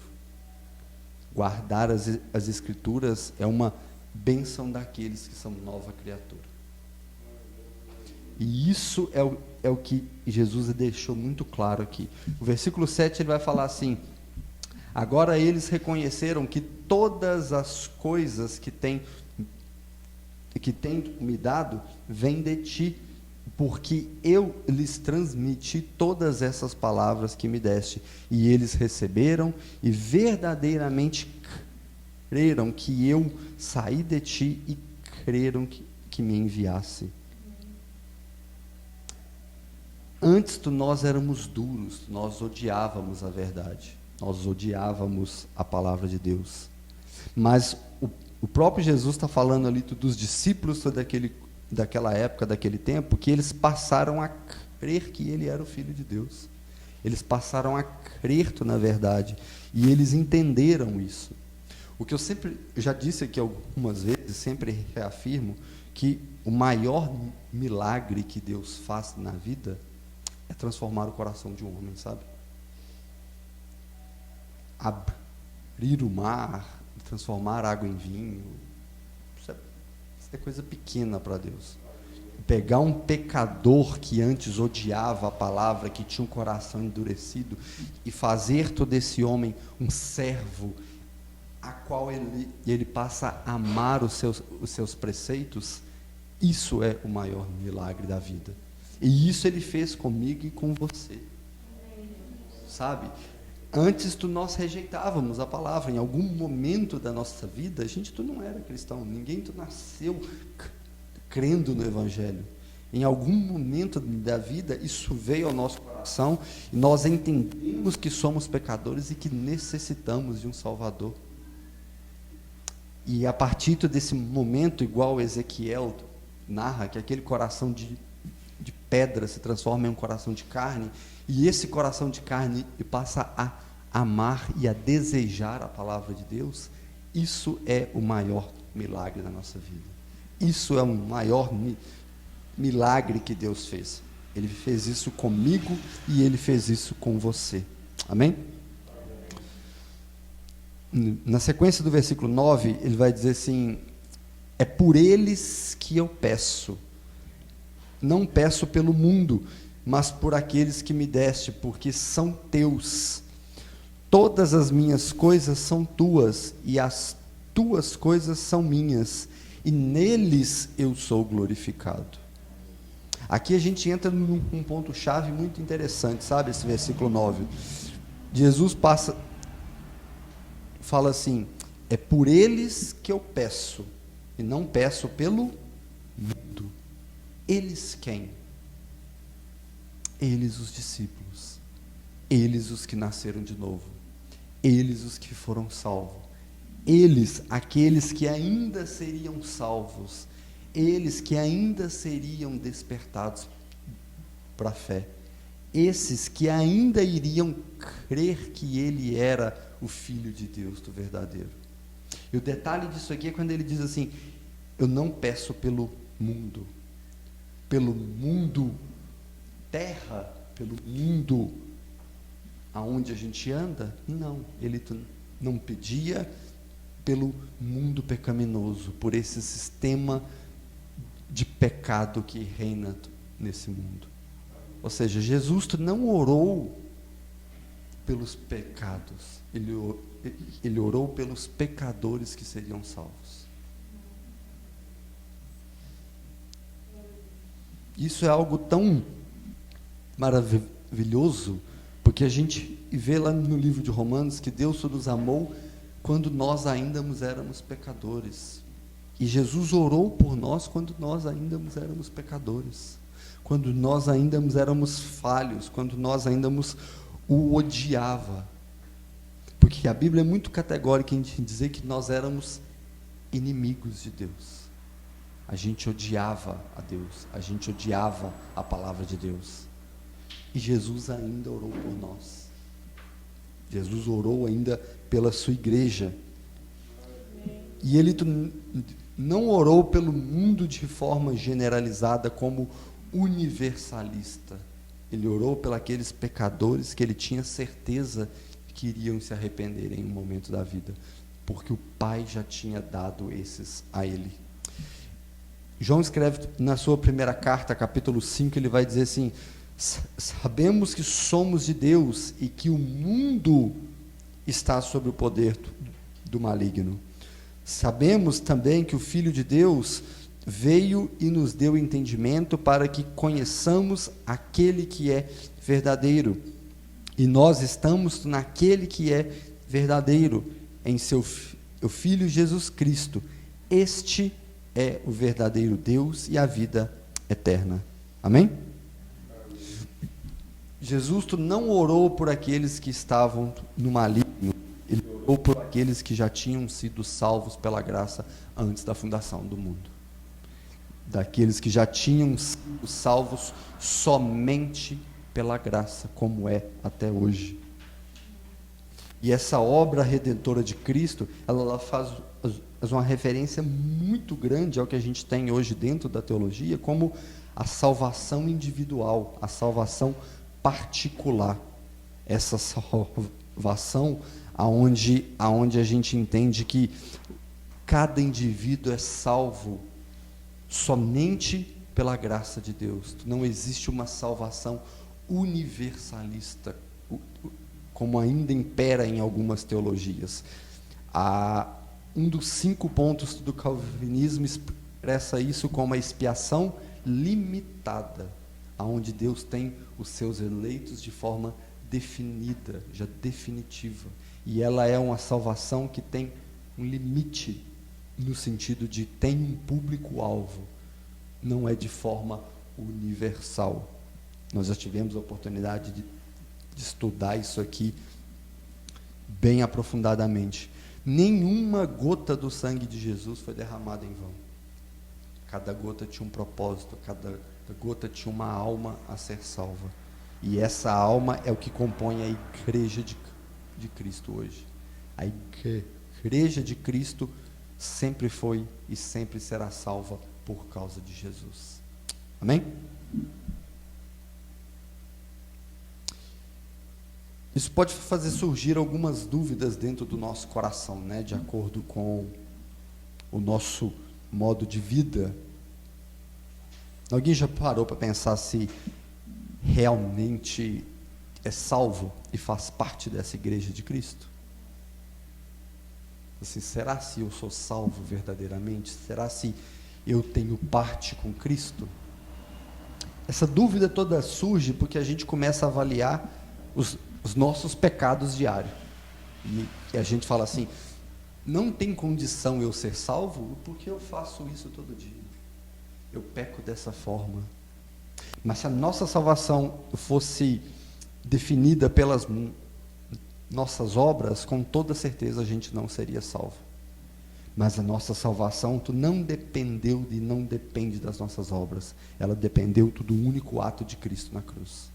Guardar as Escrituras é uma bênção daqueles que são nova criatura. E isso é o que Jesus deixou muito claro aqui. O versículo 7 ele vai falar assim: agora eles reconheceram que todas as coisas que tem me dado vêm de ti, porque eu lhes transmiti todas essas palavras que me deste, e eles receberam e verdadeiramente creram que eu saí de ti e creram que me enviasse. Antes nós éramos duros, nós odiávamos a verdade, nós odiávamos a palavra de Deus. Mas o próprio Jesus está falando ali dos discípulos daquela época, daquele tempo, que eles passaram a crer que ele era o Filho de Deus. Eles passaram a crer na verdade, e eles entenderam isso. O que eu já disse aqui algumas vezes, sempre reafirmo, que o maior milagre que Deus faz na vida é transformar o coração de um homem, sabe? Abrir o mar, transformar água em vinho, isso é coisa pequena para Deus. Pegar um pecador que antes odiava a palavra, que tinha um coração endurecido, e fazer todo esse homem um servo, a qual ele passa a amar os seus preceitos, isso é o maior milagre da vida. E isso ele fez comigo e com você. Sabe? Antes nós rejeitávamos a palavra. Em algum momento da nossa vida, tu não era cristão. Ninguém nasceu crendo no Evangelho. Em algum momento da vida, isso veio ao nosso coração e nós entendemos que somos pecadores e que necessitamos de um Salvador. E a partir desse momento, igual Ezequiel narra, que aquele coração de pedra se transforma em um coração de carne, e esse coração de carne passa a amar e a desejar a palavra de Deus, isso é o maior milagre da nossa vida. Isso é o maior milagre que Deus fez. Ele fez isso comigo e ele fez isso com você. Amém? Na sequência do versículo 9, ele vai dizer assim: é por eles que eu peço. Não peço pelo mundo, mas por aqueles que me deste, porque são teus. Todas as minhas coisas são tuas, e as tuas coisas são minhas, e neles eu sou glorificado. Aqui a gente entra num ponto-chave muito interessante, sabe, esse versículo 9. Jesus fala assim: é por eles que eu peço, e não peço pelo mundo. Eles quem? Eles, os discípulos. Eles, os que nasceram de novo. Eles, os que foram salvos. Eles, aqueles que ainda seriam salvos. Eles que ainda seriam despertados para a fé. Esses que ainda iriam crer que ele era o Filho de Deus, do verdadeiro. E o detalhe disso aqui é quando ele diz assim: eu não peço pelo mundo terra, pelo mundo aonde a gente anda. Não, ele não pedia pelo mundo pecaminoso, por esse sistema de pecado que reina nesse mundo. Ou seja, Jesus não orou pelos pecados, ele orou pelos pecadores que seriam salvos. Isso é algo tão maravilhoso, porque a gente vê lá no livro de Romanos que Deus nos amou quando nós ainda éramos pecadores. E Jesus orou por nós quando nós ainda éramos pecadores, quando nós ainda éramos falhos, quando nós ainda o odiava. Porque a Bíblia é muito categórica em dizer que nós éramos inimigos de Deus. A gente odiava a Deus, a gente odiava a palavra de Deus. E Jesus ainda orou por nós. Jesus orou ainda pela sua igreja. E ele não orou pelo mundo de forma generalizada como universalista. Ele orou pelos pecadores que ele tinha certeza que iriam se arrepender em um momento da vida, porque o Pai já tinha dado esses a ele. João escreve na sua primeira carta, capítulo 5, ele vai dizer assim: sabemos que somos de Deus e que o mundo está sob o poder do maligno. Sabemos também que o Filho de Deus veio e nos deu entendimento para que conheçamos aquele que é verdadeiro. E nós estamos naquele que é verdadeiro, em seu Filho Jesus Cristo. Este é o verdadeiro Deus e a vida eterna. Amém? Jesus não orou por aqueles que estavam no maligno, ele orou por aqueles que já tinham sido salvos pela graça antes da fundação do mundo. Daqueles que já tinham sido salvos somente pela graça, como é até hoje. E essa obra redentora de Cristo, ela faz uma referência muito grande ao que a gente tem hoje dentro da teologia, como a salvação individual, a salvação particular. Essa salvação aonde a gente entende que cada indivíduo é salvo somente pela graça de Deus. Não existe uma salvação universalista, como ainda impera em algumas teologias. Um dos 5 pontos do calvinismo expressa isso como a expiação limitada, aonde Deus tem os seus eleitos de forma definida, já definitiva. E ela é uma salvação que tem um limite, no sentido de tem um público-alvo, não é de forma universal. Nós já tivemos a oportunidade de estudar isso aqui bem aprofundadamente. Nenhuma gota do sangue de Jesus foi derramada em vão. Cada gota tinha um propósito, cada gota tinha uma alma a ser salva. E essa alma é o que compõe a igreja de Cristo hoje. A igreja de Cristo sempre foi e sempre será salva por causa de Jesus. Amém? Isso pode fazer surgir algumas dúvidas dentro do nosso coração, né? De acordo com o nosso modo de vida. Alguém já parou para pensar se realmente é salvo e faz parte dessa igreja de Cristo? Assim, será se eu sou salvo verdadeiramente? Será se eu tenho parte com Cristo? Essa dúvida toda surge porque a gente começa a avaliar os nossos pecados diários. E a gente fala assim, não tem condição eu ser salvo porque eu faço isso todo dia. Eu peco dessa forma. Mas se a nossa salvação fosse definida pelas nossas obras, com toda certeza a gente não seria salvo. Mas a nossa salvação não dependeu e não depende das nossas obras. Ela dependeu do único ato de Cristo na cruz.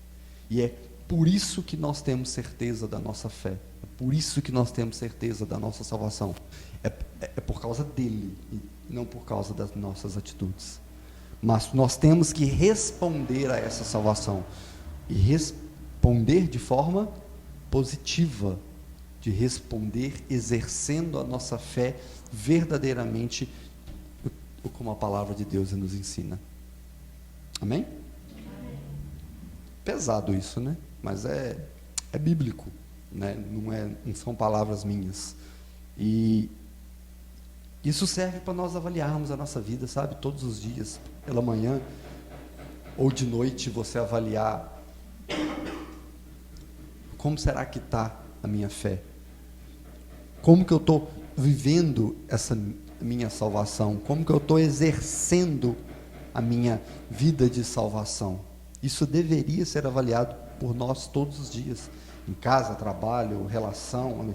E é por isso que nós temos certeza da nossa fé. É por isso que nós temos certeza da nossa salvação. É por causa dele e não por causa das nossas atitudes. Mas nós temos que responder a essa salvação. E responder de forma positiva. De responder exercendo a nossa fé verdadeiramente como a palavra de Deus nos ensina. Amém? Pesado isso, né? Mas é bíblico, né? Não são palavras minhas. E isso serve para nós avaliarmos a nossa vida, sabe? Todos os dias, pela manhã, ou de noite você avaliar como será que está a minha fé? Como que eu estou vivendo essa minha salvação? Como que eu estou exercendo a minha vida de salvação? Isso deveria ser avaliado por nós todos os dias, em casa, trabalho, relação,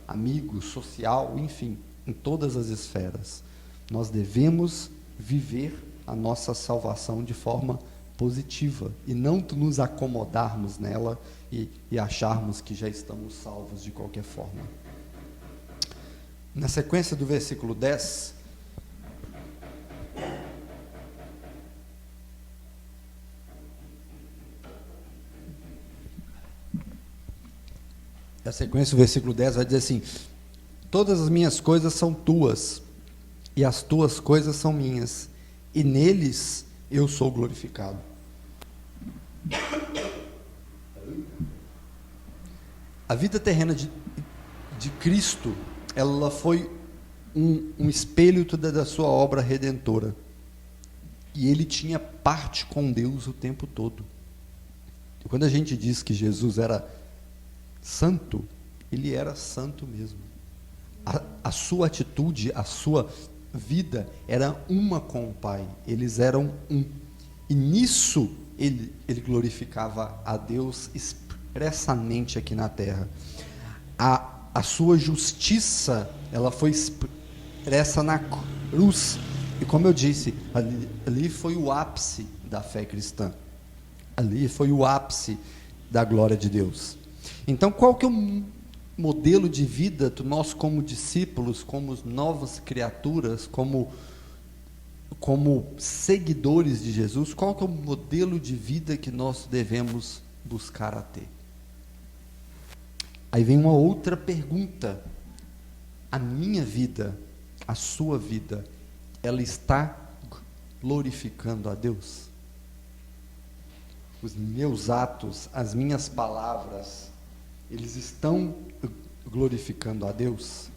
amigo, social, enfim, em todas as esferas. Nós devemos viver a nossa salvação de forma positiva e não nos acomodarmos nela e acharmos que já estamos salvos de qualquer forma. Na sequência do versículo 10, a sequência do versículo 10 vai dizer assim: todas as minhas coisas são tuas, e as tuas coisas são minhas, e neles eu sou glorificado. A vida terrena de Cristo, ela foi um espelho toda da sua obra redentora. E ele tinha parte com Deus o tempo todo. E quando a gente diz que Jesus era santo, ele era santo mesmo. A sua atitude, a sua vida era uma com o Pai. Eles eram um. E nisso ele glorificava a Deus expressamente aqui na terra. A sua justiça, ela foi expressa na cruz. E como eu disse, ali foi o ápice da fé cristã. Ali foi o ápice da glória de Deus. Então, qual que é o modelo de vida do nós como discípulos, como novas criaturas, como seguidores de Jesus? Qual que é o modelo de vida que nós devemos buscar a ter? Aí vem uma outra pergunta: a minha vida, a sua vida, ela está glorificando a Deus? Os meus atos, as minhas palavras, eles estão glorificando a Deus?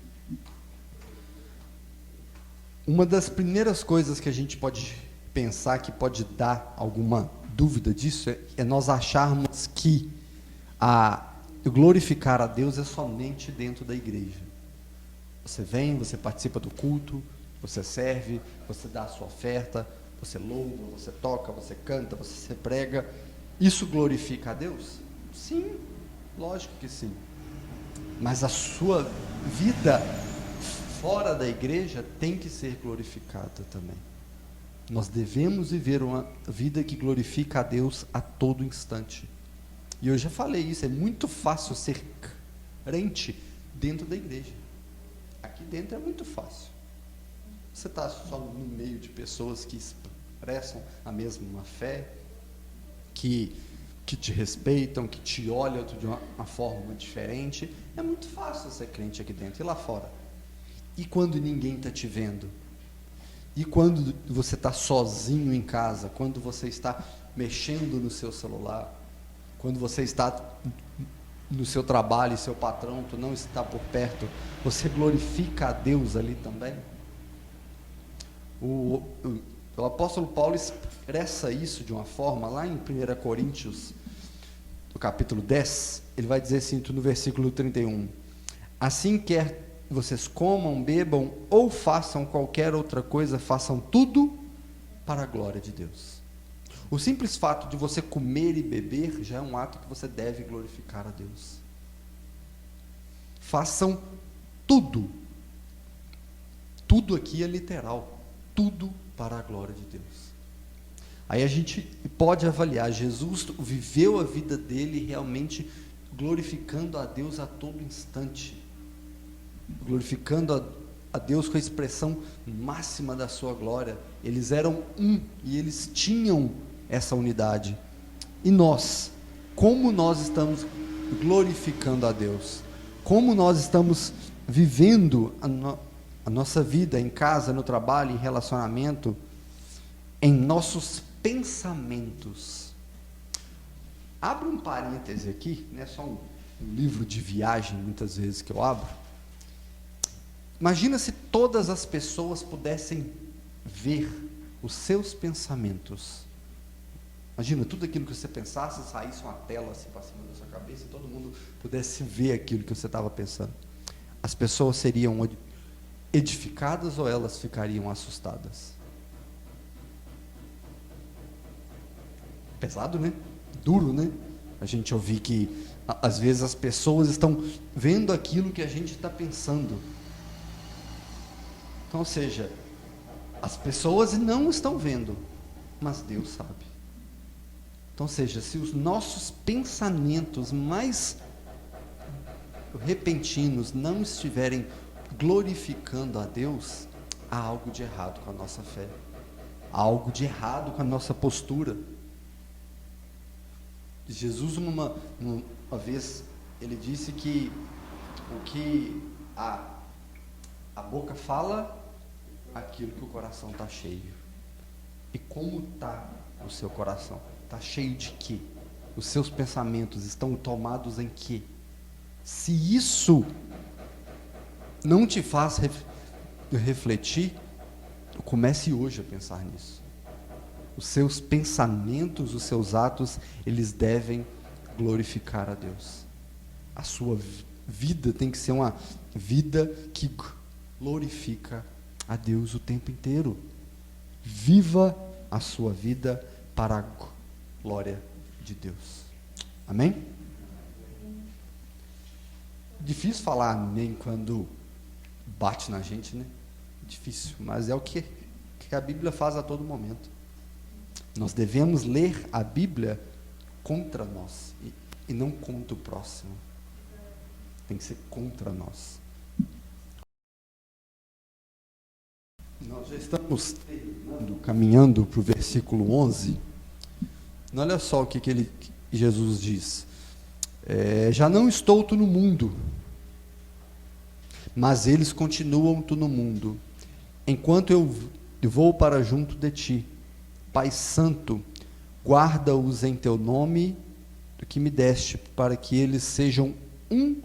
Uma das primeiras coisas que a gente pode pensar, que pode dar alguma dúvida disso, é nós acharmos que glorificar a Deus é somente dentro da igreja. Você vem, você participa do culto, você serve, você dá a sua oferta, você louva, você toca, você canta, você prega. Isso glorifica a Deus? Sim, lógico que sim. Mas a sua vida fora da igreja tem que ser glorificada também. Nós devemos viver uma vida que glorifica a Deus a todo instante. E eu já falei isso, é muito fácil ser crente dentro da igreja. Aqui dentro é muito fácil. Você está só no meio de pessoas que expressam a mesma fé, que te respeitam, que te olham de uma forma diferente. É muito fácil ser crente aqui dentro e lá fora. E quando ninguém está te vendo? E quando você está sozinho em casa? Quando você está mexendo no seu celular? Quando você está no seu trabalho e seu patrão não está por perto, você glorifica a Deus ali também? O apóstolo Paulo expressa isso de uma forma, lá em 1 Coríntios, no capítulo 10, ele vai dizer assim, no versículo 31, assim quer vocês comam, bebam ou façam qualquer outra coisa, façam tudo para a glória de Deus. O simples fato de você comer e beber já é um ato que você deve glorificar a Deus. Façam tudo. Tudo aqui é literal. Tudo para a glória de Deus. Aí a gente pode avaliar, Jesus viveu a vida dele realmente glorificando a Deus a todo instante. Glorificando a Deus com a expressão máxima da sua glória. Eles eram um e eles tinham essa unidade. E nós, como nós estamos glorificando a Deus? Como nós estamos vivendo a nossa vida em casa, no trabalho, em relacionamento, em nossos pensamentos? Abra um parêntese aqui, não é só um livro de viagem, muitas vezes, que eu abro. Imagina se todas as pessoas pudessem ver os seus pensamentos. Imagina, tudo aquilo que você pensasse, saísse uma tela assim para cima da sua cabeça e todo mundo pudesse ver aquilo que você estava pensando. As pessoas seriam edificadas ou elas ficariam assustadas? Pesado, né? Duro, né? A gente ouvir que, às vezes, as pessoas estão vendo aquilo que a gente está pensando. Então, ou seja, as pessoas não estão vendo, mas Deus sabe. Então, ou seja, se os nossos pensamentos mais repentinos não estiverem glorificando a Deus, há algo de errado com a nossa fé, há algo de errado com a nossa postura. Jesus, uma vez, ele disse que o que a boca fala, aquilo que o coração está cheio. E como está o seu coração? Está cheio de quê? Os seus pensamentos estão tomados em quê? Se isso não te faz refletir, comece hoje a pensar nisso. Os seus pensamentos, os seus atos, eles devem glorificar a Deus. A sua vida tem que ser uma vida que glorifica a Deus o tempo inteiro. Viva a sua vida para a glória de Deus. Amém? Difícil falar amém quando bate na gente, né? Difícil, mas é o que a Bíblia faz a todo momento. Nós devemos ler a Bíblia contra nós e não contra o próximo. Tem que ser contra nós. Nós já estamos caminhando para o versículo 11. Olha só o que Jesus diz. Já não estou tu no mundo, mas eles continuam tu no mundo, enquanto eu vou para junto de ti. Pai Santo, guarda-os em teu nome, do que me deste, para que eles sejam um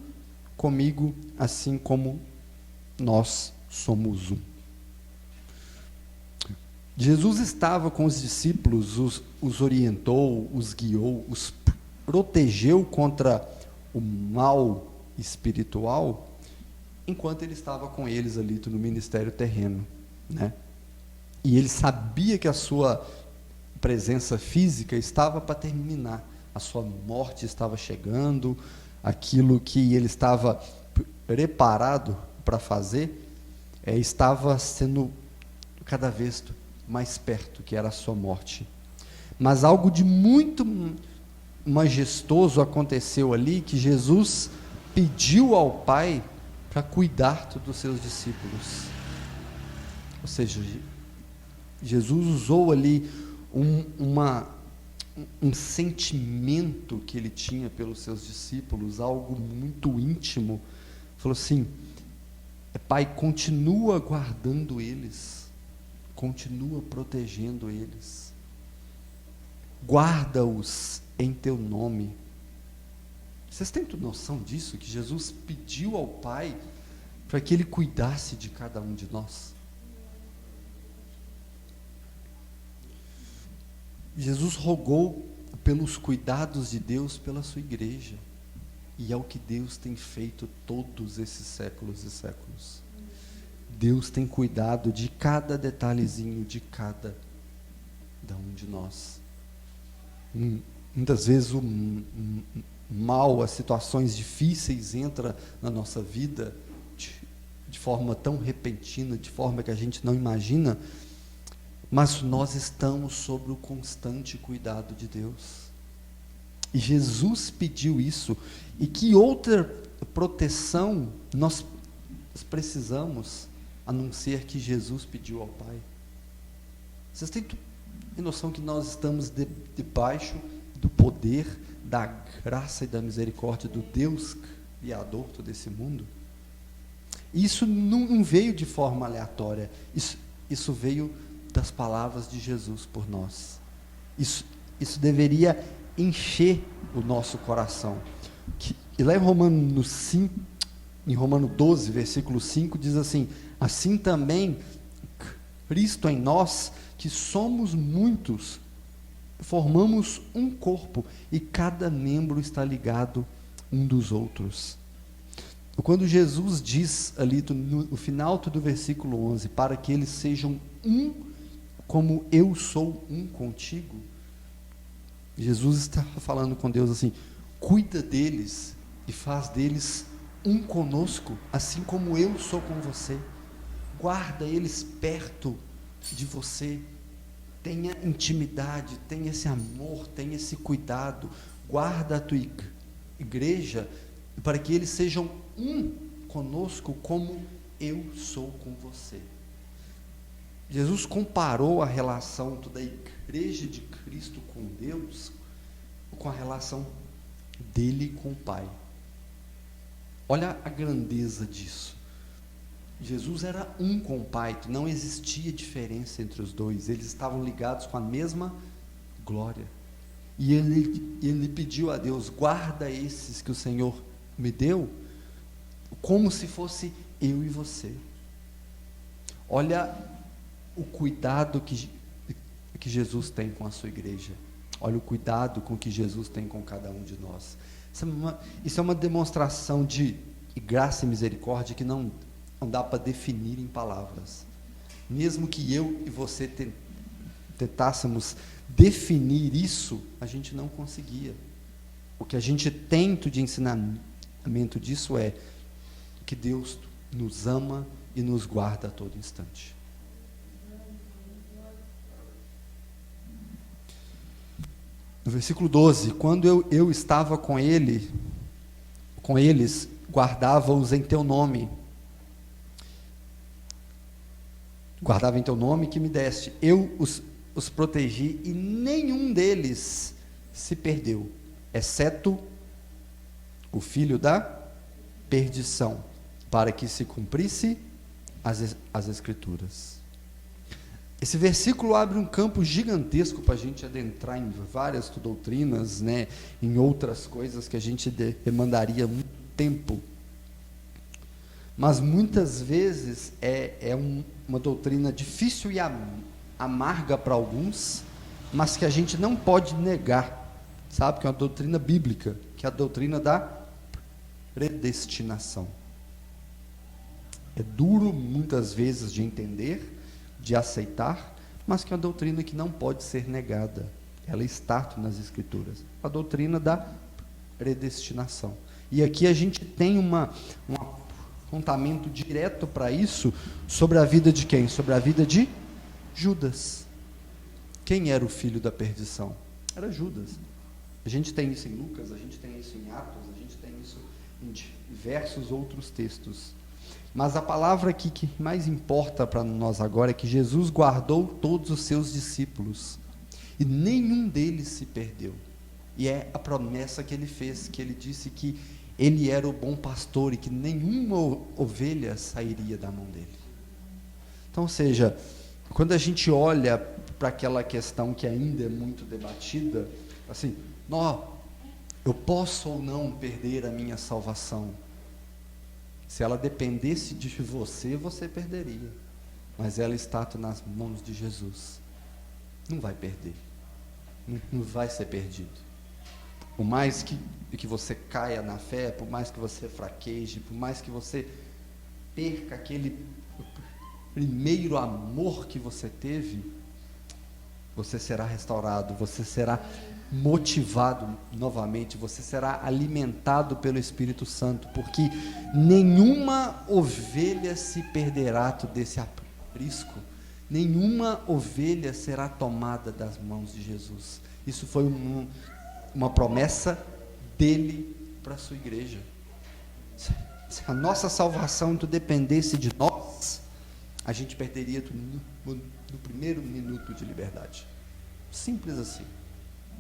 comigo, assim como nós somos um. Jesus estava com os discípulos, os orientou, os guiou, os protegeu contra o mal espiritual, enquanto ele estava com eles ali no ministério terreno, né? E ele sabia que a sua presença física estava para terminar, a sua morte estava chegando, aquilo que ele estava preparado para fazer, estava sendo cada vez mais perto, que era a sua morte. Mas algo de muito majestoso aconteceu ali, que Jesus pediu ao Pai para cuidar dos seus discípulos. Ou seja, Jesus usou ali um sentimento que ele tinha pelos seus discípulos, algo muito íntimo. Falou assim: Pai, continua guardando eles, continua protegendo eles, guarda-os em teu nome. Vocês têm noção disso? Que Jesus pediu ao Pai para que ele cuidasse de cada um de nós. Jesus rogou pelos cuidados de Deus pela sua igreja, e é o que Deus tem feito todos esses séculos e séculos. Deus tem cuidado de cada detalhezinho de cada um de nós. Muitas vezes o mal, as situações difíceis entram na nossa vida de forma tão repentina, de forma que a gente não imagina, mas nós estamos sob o constante cuidado de Deus. E Jesus pediu isso. E que outra proteção nós precisamos, a não ser que Jesus pediu ao Pai? Vocês têm noção que nós estamos debaixo do poder, da graça e da misericórdia do Deus Criador desse mundo? Isso não veio de forma aleatória. Isso veio das palavras de Jesus por nós. Isso deveria encher o nosso coração. E lá em Romanos 12, versículo 5, diz assim: assim também Cristo em nós, que somos muitos, formamos um corpo e cada membro está ligado um dos outros. Quando Jesus diz ali no final do versículo 11, para que eles sejam um, como eu sou um contigo, Jesus está falando com Deus assim: cuida deles e faz deles um conosco, assim como eu sou com você. Guarda eles perto de você. Tenha intimidade, tenha esse amor, tenha esse cuidado. Guarda a tua igreja para que eles sejam um conosco, como eu sou com você. Jesus comparou a relação da igreja de Cristo com Deus com a relação dele com o Pai. Olha a grandeza disso. Jesus era um com o Pai, não existia diferença entre os dois, eles estavam ligados com a mesma glória. E ele pediu a Deus: guarda esses que o Senhor me deu, como se fosse eu e você. Olha o cuidado que Jesus tem com a sua igreja. Olha o cuidado com que Jesus tem com cada um de nós. Isso é uma demonstração de graça e misericórdia que não dá para definir em palavras. Mesmo que eu e você tentássemos definir isso, a gente não conseguia. O que a gente tenta de ensinamento disso é que Deus nos ama e nos guarda a todo instante. No versículo 12, quando eu estava com eles, guardava-os em teu nome. Guardava em teu nome que me deste. Eu os protegi e nenhum deles se perdeu, exceto o filho da perdição, para que se cumprisse as Escrituras. Esse versículo abre um campo gigantesco para a gente adentrar em várias doutrinas, né, em outras coisas que a gente demandaria muito tempo. Mas muitas vezes uma doutrina difícil e amarga para alguns, mas que a gente não pode negar, sabe? Que é uma doutrina bíblica, que é a doutrina da predestinação. É duro muitas vezes de entender, de aceitar, mas que é uma doutrina que não pode ser negada. Ela está nas Escrituras. A doutrina da predestinação. E aqui a gente tem um apontamento direto para isso, sobre a vida de quem? Sobre a vida de Judas. Quem era o filho da perdição? Era Judas. A gente tem isso em Lucas, a gente tem isso em Atos, a gente tem isso em diversos outros textos. Mas a palavra aqui que mais importa para nós agora é que Jesus guardou todos os seus discípulos e nenhum deles se perdeu. E é a promessa que ele fez, que ele disse que ele era o bom pastor e que nenhuma ovelha sairia da mão dele. Então, ou seja, quando a gente olha para aquela questão que ainda é muito debatida, assim, eu posso ou não perder a minha salvação? Se ela dependesse de você, você perderia. Mas ela está nas mãos de Jesus. Não vai perder. Não vai ser perdido. Por mais que você caia na fé, por mais que você fraqueje, por mais que você perca aquele primeiro amor que você teve, você será restaurado, você será motivado novamente, você será alimentado pelo Espírito Santo, porque nenhuma ovelha se perderá desse aprisco, nenhuma ovelha será tomada das mãos de Jesus. Isso foi uma promessa dele para a sua igreja. Se a nossa salvação dependesse de nós, a gente perderia no primeiro minuto de liberdade. Simples assim.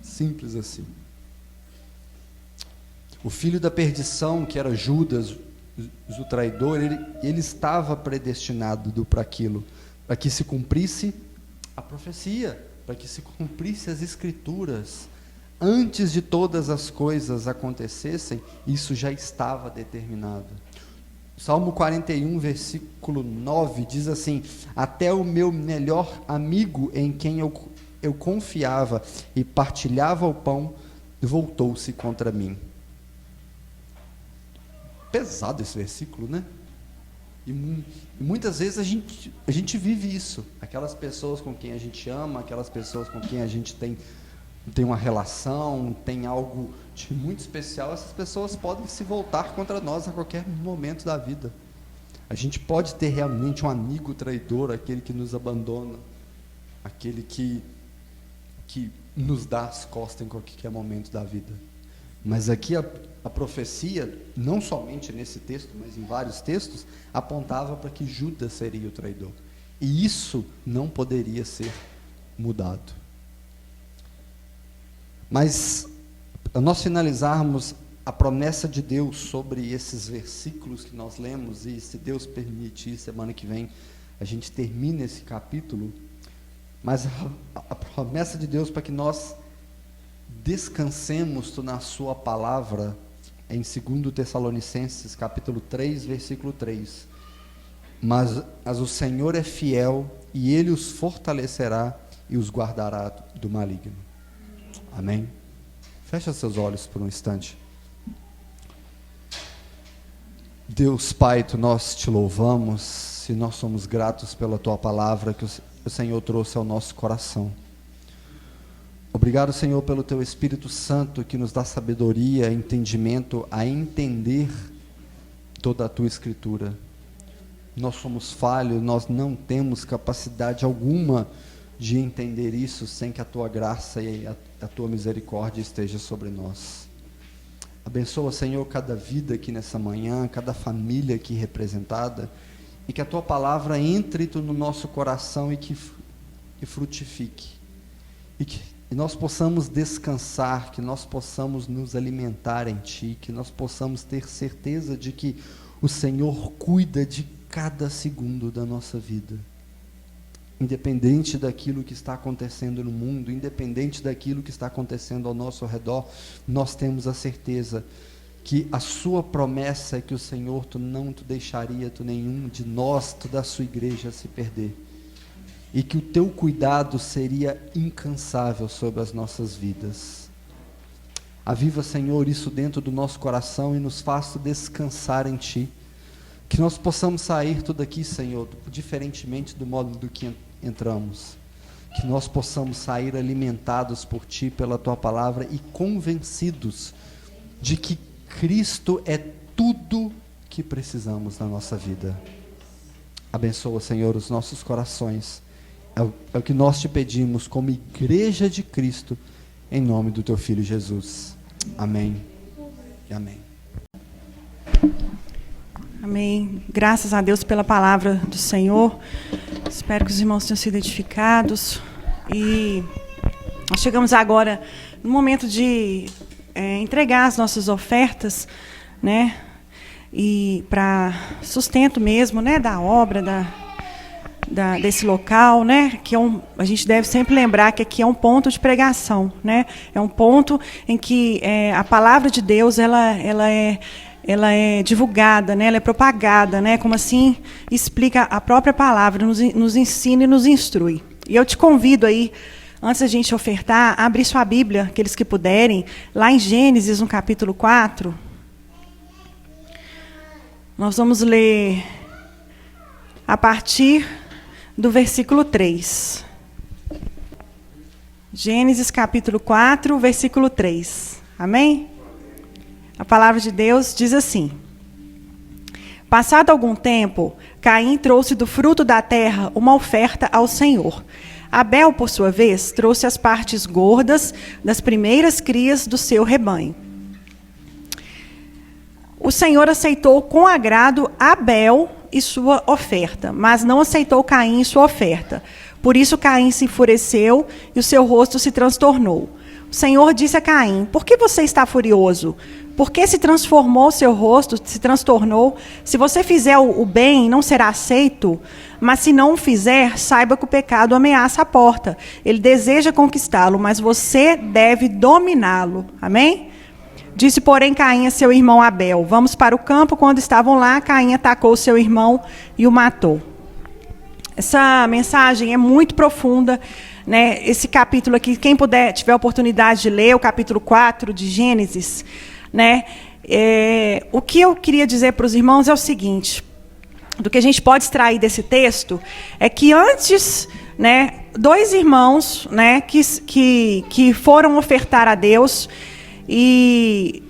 Simples assim. O filho da perdição, que era Judas, o traidor, ele estava predestinado para aquilo, para que se cumprisse a profecia, para que se cumprisse as Escrituras. Antes de todas as coisas acontecessem, isso já estava determinado. Salmo 41, versículo 9, diz assim: até o meu melhor amigo, em quem eu eu confiava e partilhava o pão, voltou-se contra mim. Pesado esse versículo, né? E muitas vezes a gente vive isso. Aquelas pessoas com quem a gente ama, aquelas pessoas com quem a gente tem uma relação, tem algo de muito especial, essas pessoas podem se voltar contra nós a qualquer momento da vida. A gente pode ter realmente um amigo traidor, aquele que nos abandona, aquele que nos dá as costas em qualquer momento da vida. Mas aqui a profecia, não somente nesse texto, mas em vários textos, apontava para que Judas seria o traidor. E isso não poderia ser mudado. Mas, para nós finalizarmos a promessa de Deus sobre esses versículos que nós lemos, e se Deus permitir, semana que vem a gente termina esse capítulo, mas a promessa de Deus para que nós descansemos na sua palavra, em 2 Tessalonicenses, capítulo 3, versículo 3. Mas o Senhor é fiel, e Ele os fortalecerá e os guardará do maligno. Amém? Fecha seus olhos por um instante. Deus Pai, nós te louvamos, e nós somos gratos pela Tua palavra que o Senhor trouxe ao nosso coração. Obrigado, Senhor, pelo Teu Espírito Santo que nos dá sabedoria, entendimento a entender toda a Tua Escritura. Nós somos falhos, nós não temos capacidade alguma de entender isso sem que a Tua graça e a Tua misericórdia esteja sobre nós. Abençoa, Senhor, cada vida aqui nessa manhã, cada família aqui representada, e que a Tua palavra entre no nosso coração e que frutifique, e nós possamos descansar, que nós possamos nos alimentar em Ti, que nós possamos ter certeza de que o Senhor cuida de cada segundo da nossa vida, independente daquilo que está acontecendo no mundo, independente daquilo que está acontecendo ao nosso redor, nós temos a certeza que a Sua promessa é que o Senhor, Tu não deixaria nenhum de nós, da Sua igreja, se perder, e que o Teu cuidado seria incansável sobre as nossas vidas. Aviva, Senhor, isso dentro do nosso coração e nos faça descansar em Ti, que nós possamos sair tudo aqui, Senhor, diferentemente do modo do que entramos, que nós possamos sair alimentados por Ti, pela Tua palavra, e convencidos de que Cristo é tudo que precisamos na nossa vida. Abençoa, Senhor, os nossos corações, é o que nós Te pedimos como igreja de Cristo, em nome do Teu Filho Jesus. Amém e amém. Amém. Graças a Deus pela palavra do Senhor. Espero que os irmãos tenham sido edificados. E nós chegamos agora no momento de entregar as nossas ofertas, né? E para sustento mesmo, né? Da obra, desse local, né? Que a gente deve sempre lembrar que aqui é um ponto de pregação, né? É um ponto em que a palavra de Deus ela é divulgada, né? Ela é propagada, né? Como assim explica a própria palavra, nos ensina e nos instrui. E eu te convido aí, antes da gente ofertar, a abrir sua Bíblia, aqueles que puderem, lá em Gênesis, no capítulo 4. Nós vamos ler a partir do versículo 3. Gênesis capítulo 4, versículo 3. Amém? A palavra de Deus diz assim: Passado algum tempo, Caim trouxe do fruto da terra uma oferta ao Senhor. Abel, por sua vez, trouxe as partes gordas das primeiras crias do seu rebanho. O Senhor aceitou com agrado Abel e sua oferta, mas não aceitou Caim e sua oferta. Por isso Caim se enfureceu e o seu rosto se transtornou. O Senhor disse a Caim: Por que você está furioso? Por que se transformou seu rosto, se transtornou? Se você fizer o bem, não será aceito, mas se não o fizer, saiba que o pecado ameaça a porta. Ele deseja conquistá-lo, mas você deve dominá-lo. Amém? Disse, porém, Caim a seu irmão Abel: Vamos para o campo. Quando estavam lá, Caim atacou seu irmão e o matou. Essa mensagem é muito profunda. né, esse capítulo aqui, quem puder, tiver a oportunidade de ler, o capítulo 4 de Gênesis, né, o que eu queria dizer para os irmãos é o seguinte, do que a gente pode extrair desse texto, é que antes, né, 2 irmãos, né, que foram ofertar a Deus, e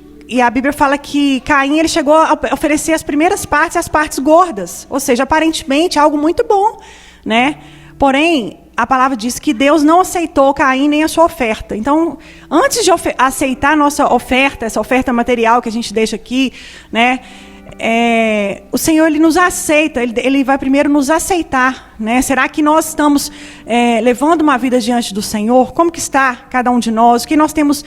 a Bíblia fala que Caim ele chegou a oferecer as primeiras partes, as partes gordas, ou seja, aparentemente algo muito bom, né? Porém, a palavra diz que Deus não aceitou Caim nem a sua oferta. Então, antes de aceitar a nossa oferta, essa oferta material que a gente deixa aqui, né? O Senhor ele nos aceita, ele vai primeiro nos aceitar, né? Será que nós estamos levando uma vida diante do Senhor? Como que está cada um de nós? O que nós temos?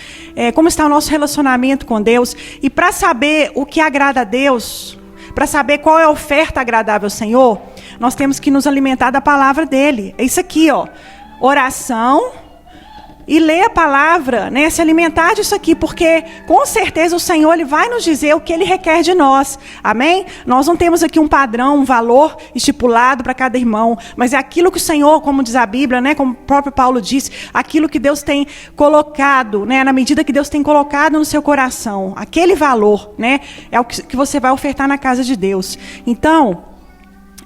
Como está o nosso relacionamento com Deus? E para saber o que agrada a Deus, para saber qual é a oferta agradável ao Senhor, nós temos que nos alimentar da palavra dele. É isso aqui, ó, oração. E ler a palavra, né, se alimentar disso aqui, porque com certeza o Senhor ele vai nos dizer o que Ele requer de nós, amém? Nós não temos aqui um padrão, um valor estipulado para cada irmão, mas é aquilo que o Senhor, como diz a Bíblia, né, como o próprio Paulo disse, aquilo que Deus tem colocado, né, na medida que Deus tem colocado no seu coração, aquele valor, né, é o que você vai ofertar na casa de Deus. Então,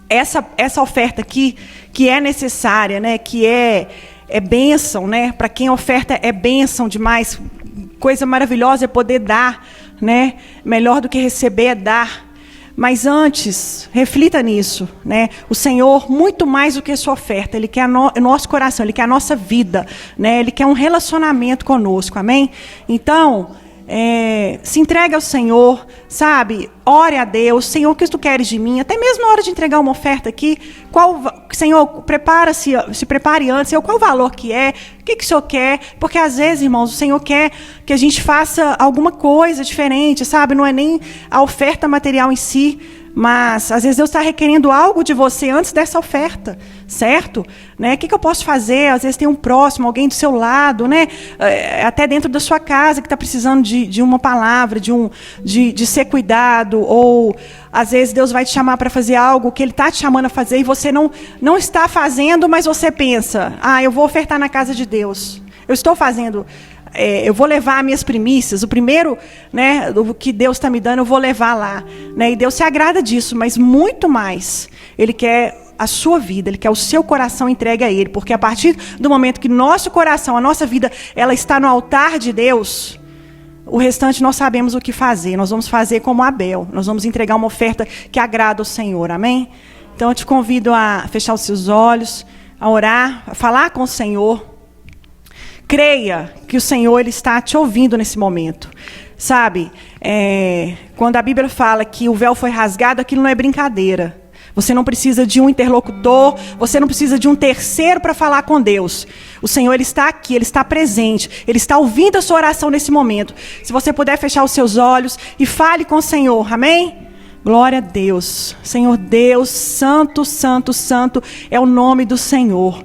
essa oferta aqui, que é necessária, né, que é bênção, né? Para quem oferta é bênção demais. Coisa maravilhosa é poder dar, né? Melhor do que receber é dar. Mas antes, reflita nisso, né? O Senhor, muito mais do que a sua oferta, Ele quer o nosso coração, Ele quer a nossa vida, né? Ele quer um relacionamento conosco, amém? Então, se entregue ao Senhor, sabe? Ore a Deus, Senhor, o que tu queres de mim? Até mesmo na hora de entregar uma oferta aqui, Senhor, se prepare antes, Senhor, qual o valor que é? O que o Senhor quer? Porque às vezes, irmãos, o Senhor quer que a gente faça alguma coisa diferente, sabe? Não é nem a oferta material em si, mas às vezes Deus está requerendo algo de você antes dessa oferta, certo? Né? O que eu posso fazer? Às vezes tem um próximo, alguém do seu lado, né? Até dentro da sua casa que está precisando de uma palavra, de ser cuidado, ou às vezes Deus vai te chamar para fazer algo que Ele está te chamando a fazer e você não está fazendo, mas você pensa, eu vou ofertar na casa de Deus. Eu estou fazendo... eu vou levar minhas primícias, o primeiro, né, do que Deus está me dando, eu vou levar lá, né, e Deus se agrada disso, mas muito mais, Ele quer a sua vida, Ele quer o seu coração entregue a Ele, porque a partir do momento que nosso coração, a nossa vida, ela está no altar de Deus, o restante nós sabemos o que fazer, nós vamos fazer como Abel, nós vamos entregar uma oferta que agrada ao Senhor, amém? Então eu te convido a fechar os seus olhos, a orar, a falar com o Senhor. Creia que o Senhor ele está te ouvindo nesse momento. Sabe, quando a Bíblia fala que o véu foi rasgado, aquilo não é brincadeira. Você não precisa de um interlocutor, você não precisa de um terceiro para falar com Deus. O Senhor ele está aqui, Ele está presente, Ele está ouvindo a sua oração nesse momento. Se você puder fechar os seus olhos e fale com o Senhor, amém? Glória a Deus. Senhor Deus, santo, santo, santo é o nome do Senhor.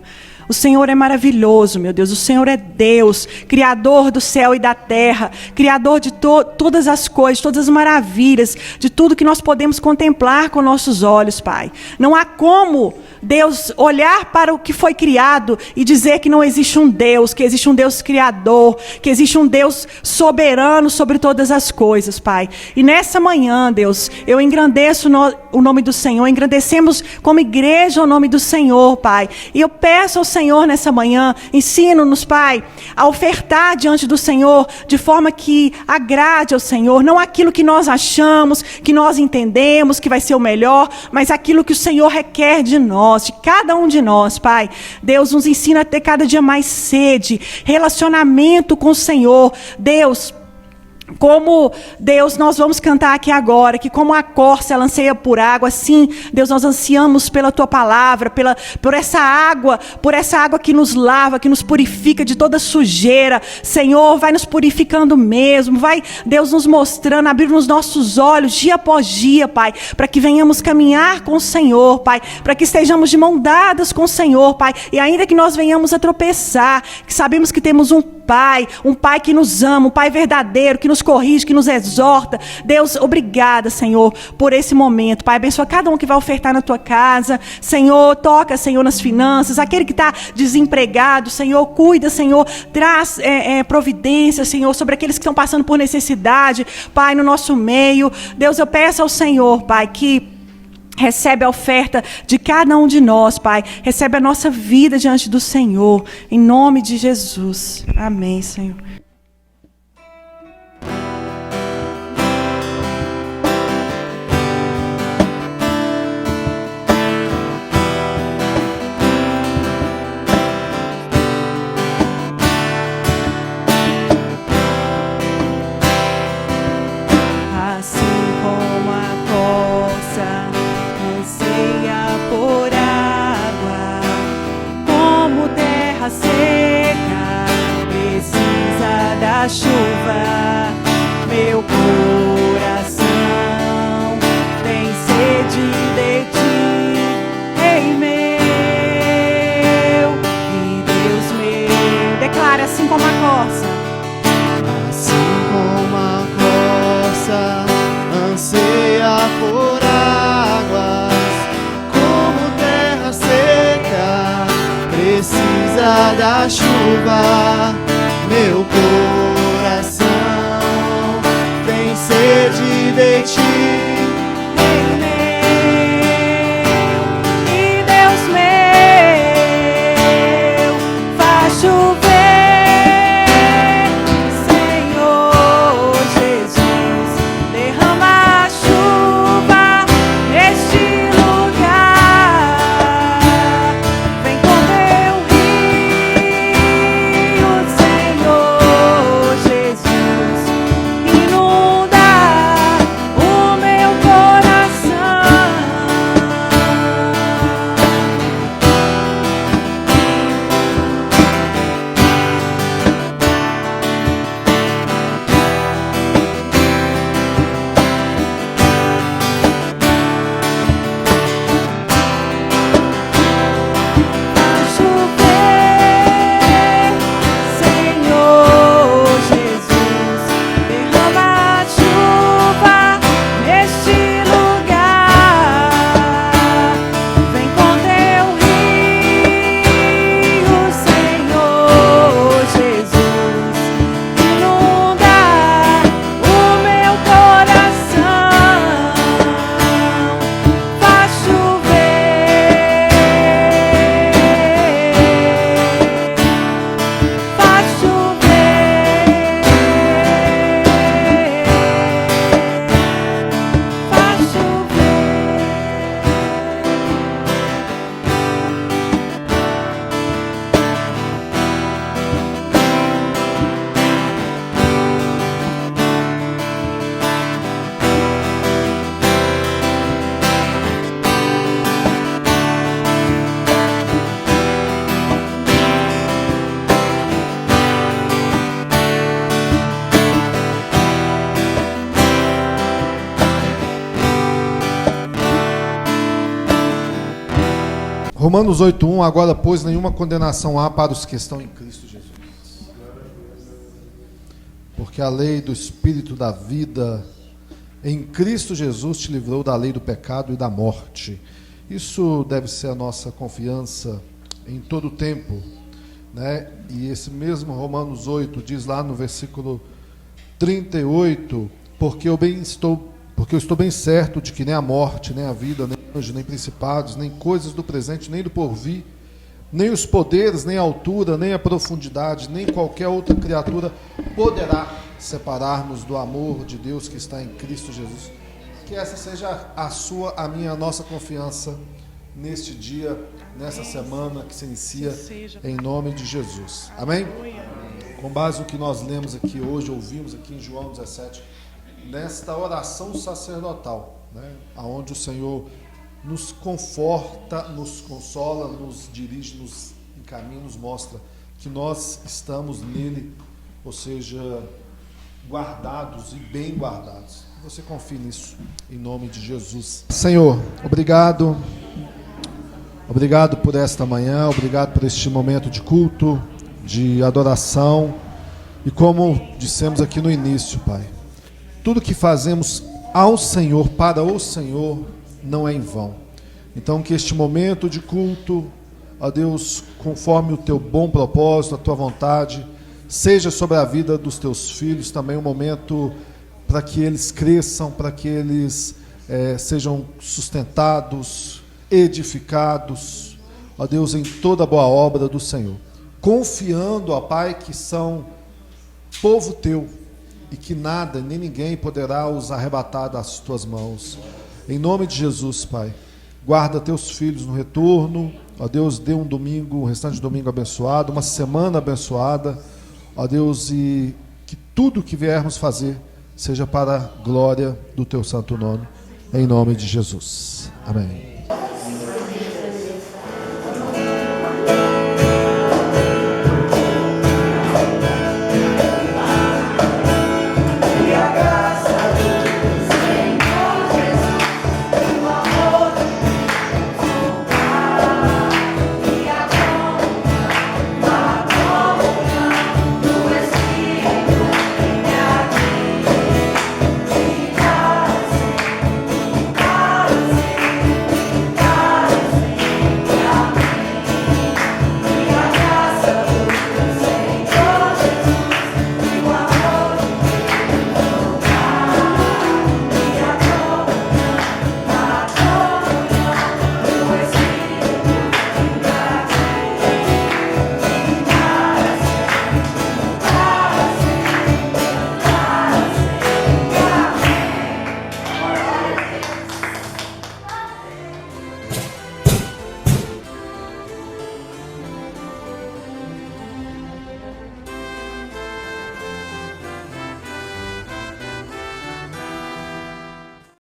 O Senhor é maravilhoso, meu Deus. O Senhor é Deus, Criador do céu e da terra, Criador de todas as coisas, todas as maravilhas, de tudo que nós podemos contemplar com nossos olhos, Pai. Não há como Deus olhar para o que foi criado e dizer que não existe um Deus, que existe um Deus criador, que existe um Deus soberano sobre todas as coisas, Pai. E nessa manhã, Deus, eu engrandeço o nome do Senhor, engrandecemos como igreja o nome do Senhor, Pai. E eu peço ao Senhor nessa manhã, ensina-nos, Pai, a ofertar diante do Senhor de forma que agrade ao Senhor, não aquilo que nós achamos, que nós entendemos que vai ser o melhor, mas aquilo que o Senhor requer de nós, de cada um de nós, Pai. Deus nos ensina a ter cada dia mais sede, relacionamento com o Senhor. Deus, como Deus, nós vamos cantar aqui agora, que como a corça ela anseia por água, assim, Deus, nós ansiamos pela Tua palavra, por essa água que nos lava, que nos purifica de toda sujeira. Senhor, vai nos purificando mesmo, vai, Deus, nos mostrando, abrindo os nossos olhos dia após dia, Pai, para que venhamos caminhar com o Senhor, Pai, para que estejamos de mão dadas com o Senhor, Pai, e ainda que nós venhamos a tropeçar, que sabemos que temos um Pai que nos ama, um Pai verdadeiro, que nos nos corrige, que nos exorta. Deus, obrigada, Senhor, por esse momento. Pai, abençoa cada um que vai ofertar na tua casa. Senhor, toca, Senhor, nas finanças. Aquele que está desempregado, Senhor, cuida, Senhor. Traz providência, Senhor, sobre aqueles que estão passando por necessidade, Pai, no nosso meio. Deus, eu peço ao Senhor, Pai, que recebe a oferta de cada um de nós, Pai. Recebe a nossa vida diante do Senhor. Em nome de Jesus. Amém, Senhor. Chuva, meu coração tem sede de ti, Rei meu e Deus meu. Declara assim como a corça. Assim como a corça anseia por águas, como terra seca precisa da chuva, meu coração tem sede de ti, Rei meu e Deus meu. Faz chover, Senhor Jesus, derrama a chuva neste lugar. Vem com teu rio, Senhor Jesus, inunda o meu coração. Faz chover, Senhor Jesus, derrama a chuva neste lugar. Vem com teu rio, Senhor Jesus, inunda o meu coração. Faz chover, faz chover, faz chover. Romanos 8:1, agora, pois, nenhuma condenação há para os que estão em Cristo Jesus. Porque a lei do Espírito da vida em Cristo Jesus te livrou da lei do pecado e da morte. Isso deve ser a nossa confiança em todo o tempo, né? E esse mesmo Romanos 8 diz lá no versículo 38, porque eu estou bem certo de que nem a morte, nem a vida, nem anjos, nem principados, nem coisas do presente, nem do porvir, nem os poderes, nem a altura, nem a profundidade, nem qualquer outra criatura poderá separar-nos do amor de Deus que está em Cristo Jesus. Que essa seja a minha, a nossa confiança neste dia, nessa semana que se inicia, em nome de Jesus. Amém? Com base no que nós lemos aqui hoje, ouvimos aqui em João 17, nesta oração sacerdotal, né, onde o Senhor nos conforta, nos consola, nos dirige, nos encaminha, nos mostra que nós estamos nele, ou seja, guardados e bem guardados. Você confie nisso, em nome de Jesus. Senhor, obrigado por esta manhã, obrigado por este momento de culto, de adoração, E como dissemos aqui no início, Pai, tudo que fazemos ao Senhor, para o Senhor, não é em vão. Então que este momento de culto, ó Deus, conforme o teu bom propósito, a tua vontade, seja sobre a vida dos teus filhos também um momento para que eles cresçam, para que eles sejam sustentados, edificados, ó Deus, em toda a boa obra do Senhor. Confiando, ó Pai, que são povo teu e que nada, nem ninguém poderá os arrebatar das tuas mãos. Em nome de Jesus, Pai, guarda teus filhos no retorno, ó Deus, dê um domingo, um restante de domingo abençoado, uma semana abençoada, ó Deus, e que tudo que viermos fazer seja para a glória do teu santo nome, em nome de Jesus. Amém.